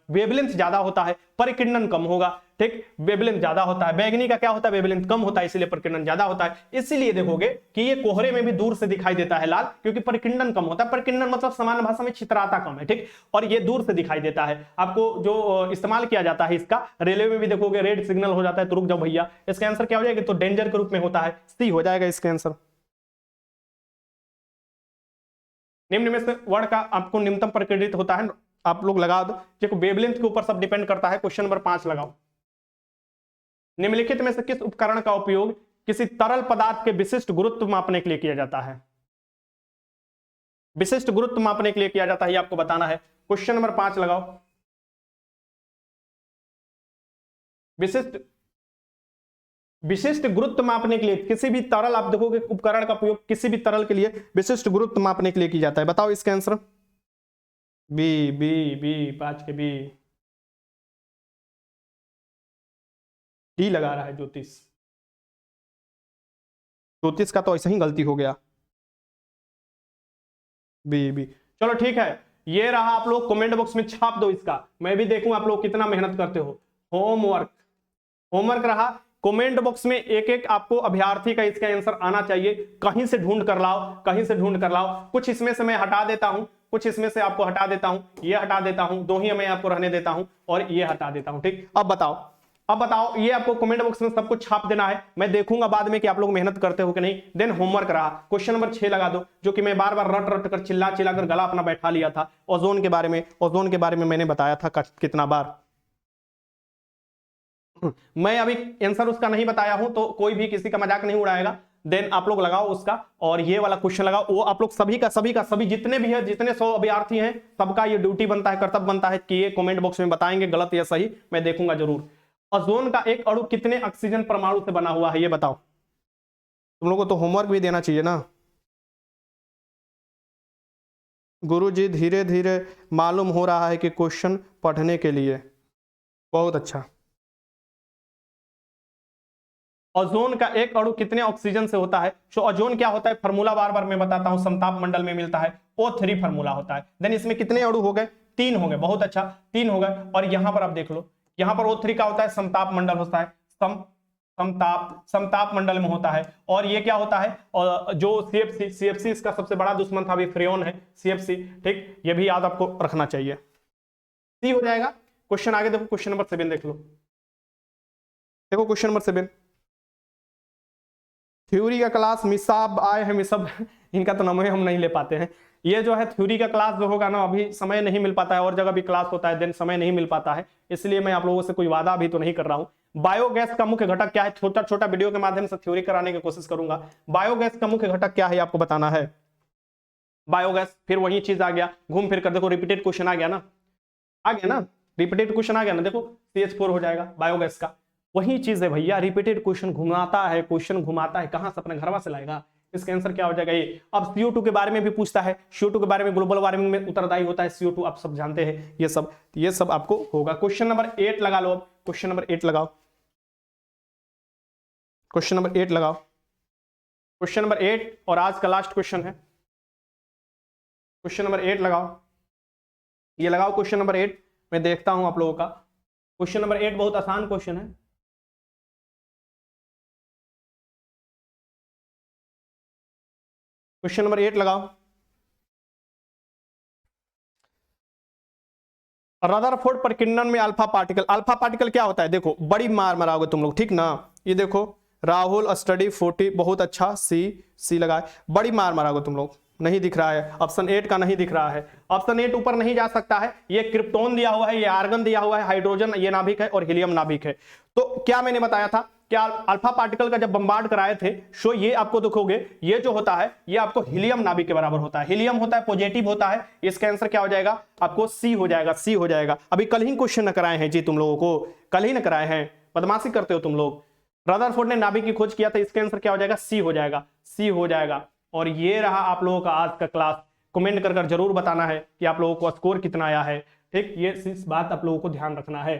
वेवलेंथ ज्यादा होता है, परिकिरणन कम होगा, ठीक, वेवलेंथ ज्यादा होता है। बैगनी का क्या होता है, वेवलेंथ कम होता है, इसलिए परिकिरणन ज्यादा होता है। इसीलिए देखोगे कि ये कोहरे में भी दूर से दिखाई देता है लाल, क्योंकि परिकिरणन कम होता है। परिकिरणन मतलब सामान्य भाषा में छितराता कम है, ठीक, और ये दूर से दिखाई देता है। आपको जो इस्तेमाल किया जाता है इसका, रेलवे में भी देखोगे रेड सिग्नल हो जाता है तो रुक जाओ भैया। इसका आंसर क्या हो जाएगा, तो डेंजर के रूप में होता है, सी हो जाएगा इसका आंसर। निम्न में से वर्ड का आपको न्यूनतम प्रकटित होता है, आप लोग लगा दो। देखो वेवलेंथ के ऊपर सब डिपेंड करता है। क्वेश्चन नंबर 5 लगाओ, निम्नलिखित में से किस उपकरण का उपयोग किसी तरल पदार्थ के विशिष्ट गुरुत्व मापने के लिए किया जाता है। विशिष्ट गुरुत्व मापने के लिए किया जाता है, ये आपको बताना है। क्वेश्चन नंबर 5 लगाओ, विशिष्ट गुरुत्व मापने के लिए किसी भी तरल, आप देखोगे उपकरण का उपयोग किसी भी तरल के लिए विशिष्ट गुरुत्व मापने के लिए किया जाता है। बताओ इसका आंसर। बी बी बी 5 के बी, डी लगा रहा है ज्योतिष। ज्योतिष का तो ऐसा ही गलती हो गया, बी बी। चलो ठीक है, ये रहा। आप लोग कमेंट बॉक्स में छाप दो इसका, मैं भी देखूं आप लोग कितना मेहनत करते हो। होमवर्क रहा, कमेंट बॉक्स में एक एक आपको अभ्यर्थी का इसका आंसर आना चाहिए। कहीं से ढूंढ कर लाओ, कहीं से ढूंढ कर लाओ। कुछ इसमें से मैं हटा देता हूं, कुछ इसमें से आपको हटा देता हूं, ये हटा देता हूं, 2 ही मैं आपको रहने देता हूं और ये हटा देता हूं, ठीक। अब बताओ, ये आपको कमेंट बॉक्स में सब कुछ छाप देना है। मैं देखूंगा बाद में कि आप लोग मेहनत करते हो कि नहीं। देन होमवर्क रहा, क्वेश्चन नंबर 6 लगा दो, जो कि मैं बार बार रट कर चिल्ला कर गला अपना बैठा लिया था। ओजोन के बारे में मैंने बताया था कितना बार। मैं अभी आंसर उसका नहीं बताया हूं तो कोई भी किसी का मजाक नहीं उड़ाएगा। देन आप लोग लगाओ उसका, और ये वाला क्वेश्चन लगाओ। वो आप लोग सभी जितने भी है, जितने 100 अभ्यर्थी हैं, सबका ये ड्यूटी बनता है, कर्तव्य बनता है कि ये कमेंट बॉक्स में बताएंगे गलत या सही, मैं देखूंगा जरूर। ओजोन का एक अणु कितने ऑक्सीजन परमाणु से बना हुआ है, ये बताओ। तुम लोगों को तो होमवर्क भी देना चाहिए ना। गुरुजी धीरे धीरे मालूम हो रहा है कि क्वेश्चन पढ़ने के लिए, बहुत अच्छा। ओजोन का एक अणु कितने ऑक्सीजन से होता है। सो ओजोन क्या होता है, फार्मूला बार बार मैं बताता हूं, समताप मंडल में मिलता है, O3 फार्मूला होता है। देन इसमें कितने अणु हो गए, 3 हो गए, बहुत अच्छा, 3 हो गए। और यहां पर आप देख लो, यहां पर O3 का होता है, समताप मंडल होता है, समताप मंडल में होता है। और ये क्या होता है, और जो सीएफसी इसका सबसे बड़ा दुश्मन था, अभी फ्रेन है सीएफसी, ठीक, ये भी याद आपको रखना चाहिए। सी हो जाएगा। क्वेश्चन आगे देखो, क्वेश्चन नंबर 7 देख लो। देखो क्वेश्चन नंबर 7, थ्योरी का क्लास मिसाब आए हैं, मिसाब इनका तो नाम हम नहीं ले पाते हैं। ये जो है थ्योरी का क्लास जो होगा ना, अभी समय नहीं मिल पाता है, और जगह भी क्लास होता है, देन समय नहीं मिल पाता है, इसलिए मैं आप लोगों से कोई वादा अभी तो नहीं कर रहा हूं। बायोगैस का मुख्य घटक क्या है, छोटा छोटा वीडियो के माध्यम से थ्योरी कराने की कोशिश करूंगा। बायोगैस का मुख्य घटक क्या है आपको बताना है। बायोगैस, फिर वही चीज आ गया, घूम फिर कर देखो, रिपीटेड क्वेश्चन आ गया ना, आ गया ना, रिपीटेड क्वेश्चन आ गया ना, देखो CH4 हो जाएगा बायोगैस का। वही चीज है भैया, रिपीटेड क्वेश्चन घुमाता है, क्वेश्चन घुमाता है, कहां से अपने घरवा से लाएगा। इसका आंसर क्या हो जाएगा ये। अब CO2 के बारे में भी पूछता है, CO2 के बारे में, ग्लोबल वार्मिंग में उत्तरदायी होता है CO2, आप सब जानते हैं ये सब आपको होगा। क्वेश्चन नंबर 8 लगा लो। अब क्वेश्चन नंबर 8 लगाओ, क्वेश्चन नंबर 8 लगाओ, क्वेश्चन नंबर 8 और आज का लास्ट क्वेश्चन है। क्वेश्चन नंबर 8 लगाओ, ये लगाओ क्वेश्चन नंबर 8, मैं देखता हूं आप लोगों का। क्वेश्चन नंबर 8 बहुत आसान क्वेश्चन है। क्वेश्चन नंबर 8 लगाओ। रदरफोर्ड प्रकीर्णन में अल्फा पार्टिकल क्या होता है, देखो बड़ी मार मराओगे तुम लोग, ठीक ना। ये देखो राहुल स्टडी 40, बहुत अच्छा, सी लगाए, बड़ी मार मराओगे तुम लोग। नहीं दिख रहा है, ऑप्शन 8 का नहीं दिख रहा है, ऑप्शन 8 ऊपर नहीं जा सकता है। ये क्रिप्टोन दिया हुआ है, ये आर्गन दिया हुआ है, हाइड्रोजन ये नाभिक है, और हीलियम नाभिक है। तो क्या मैंने बताया था, क्या अल्फा पार्टिकल का जब बम्बार्ड कराए थे, सो ये आपको देखोगे, ये जो होता है ये आपको हीलियम नाभिक के बराबर होता है। हीलियम होता है पॉजिटिव होता है, इसका आंसर क्या हो जाएगा आपको, सी हो जाएगा, सी हो जाएगा। अभी कल ही क्वेश्चन न कराए हैं जी, तुम लोगों को कल ही न कराए हैं, बदमाशी करते हो तुम लोग। रदरफोर्ड ने नाभिक की खोज किया था, इसका आंसर क्या हो जाएगा, सी हो जाएगा, सी हो जाएगा। और ये रहा आप लोगों का आज का क्लास। कमेंट कर जरूर बताना है कि आप लोगों को स्कोर कितना आया है, ठीक, ये इस बात आप लोगों को ध्यान रखना है।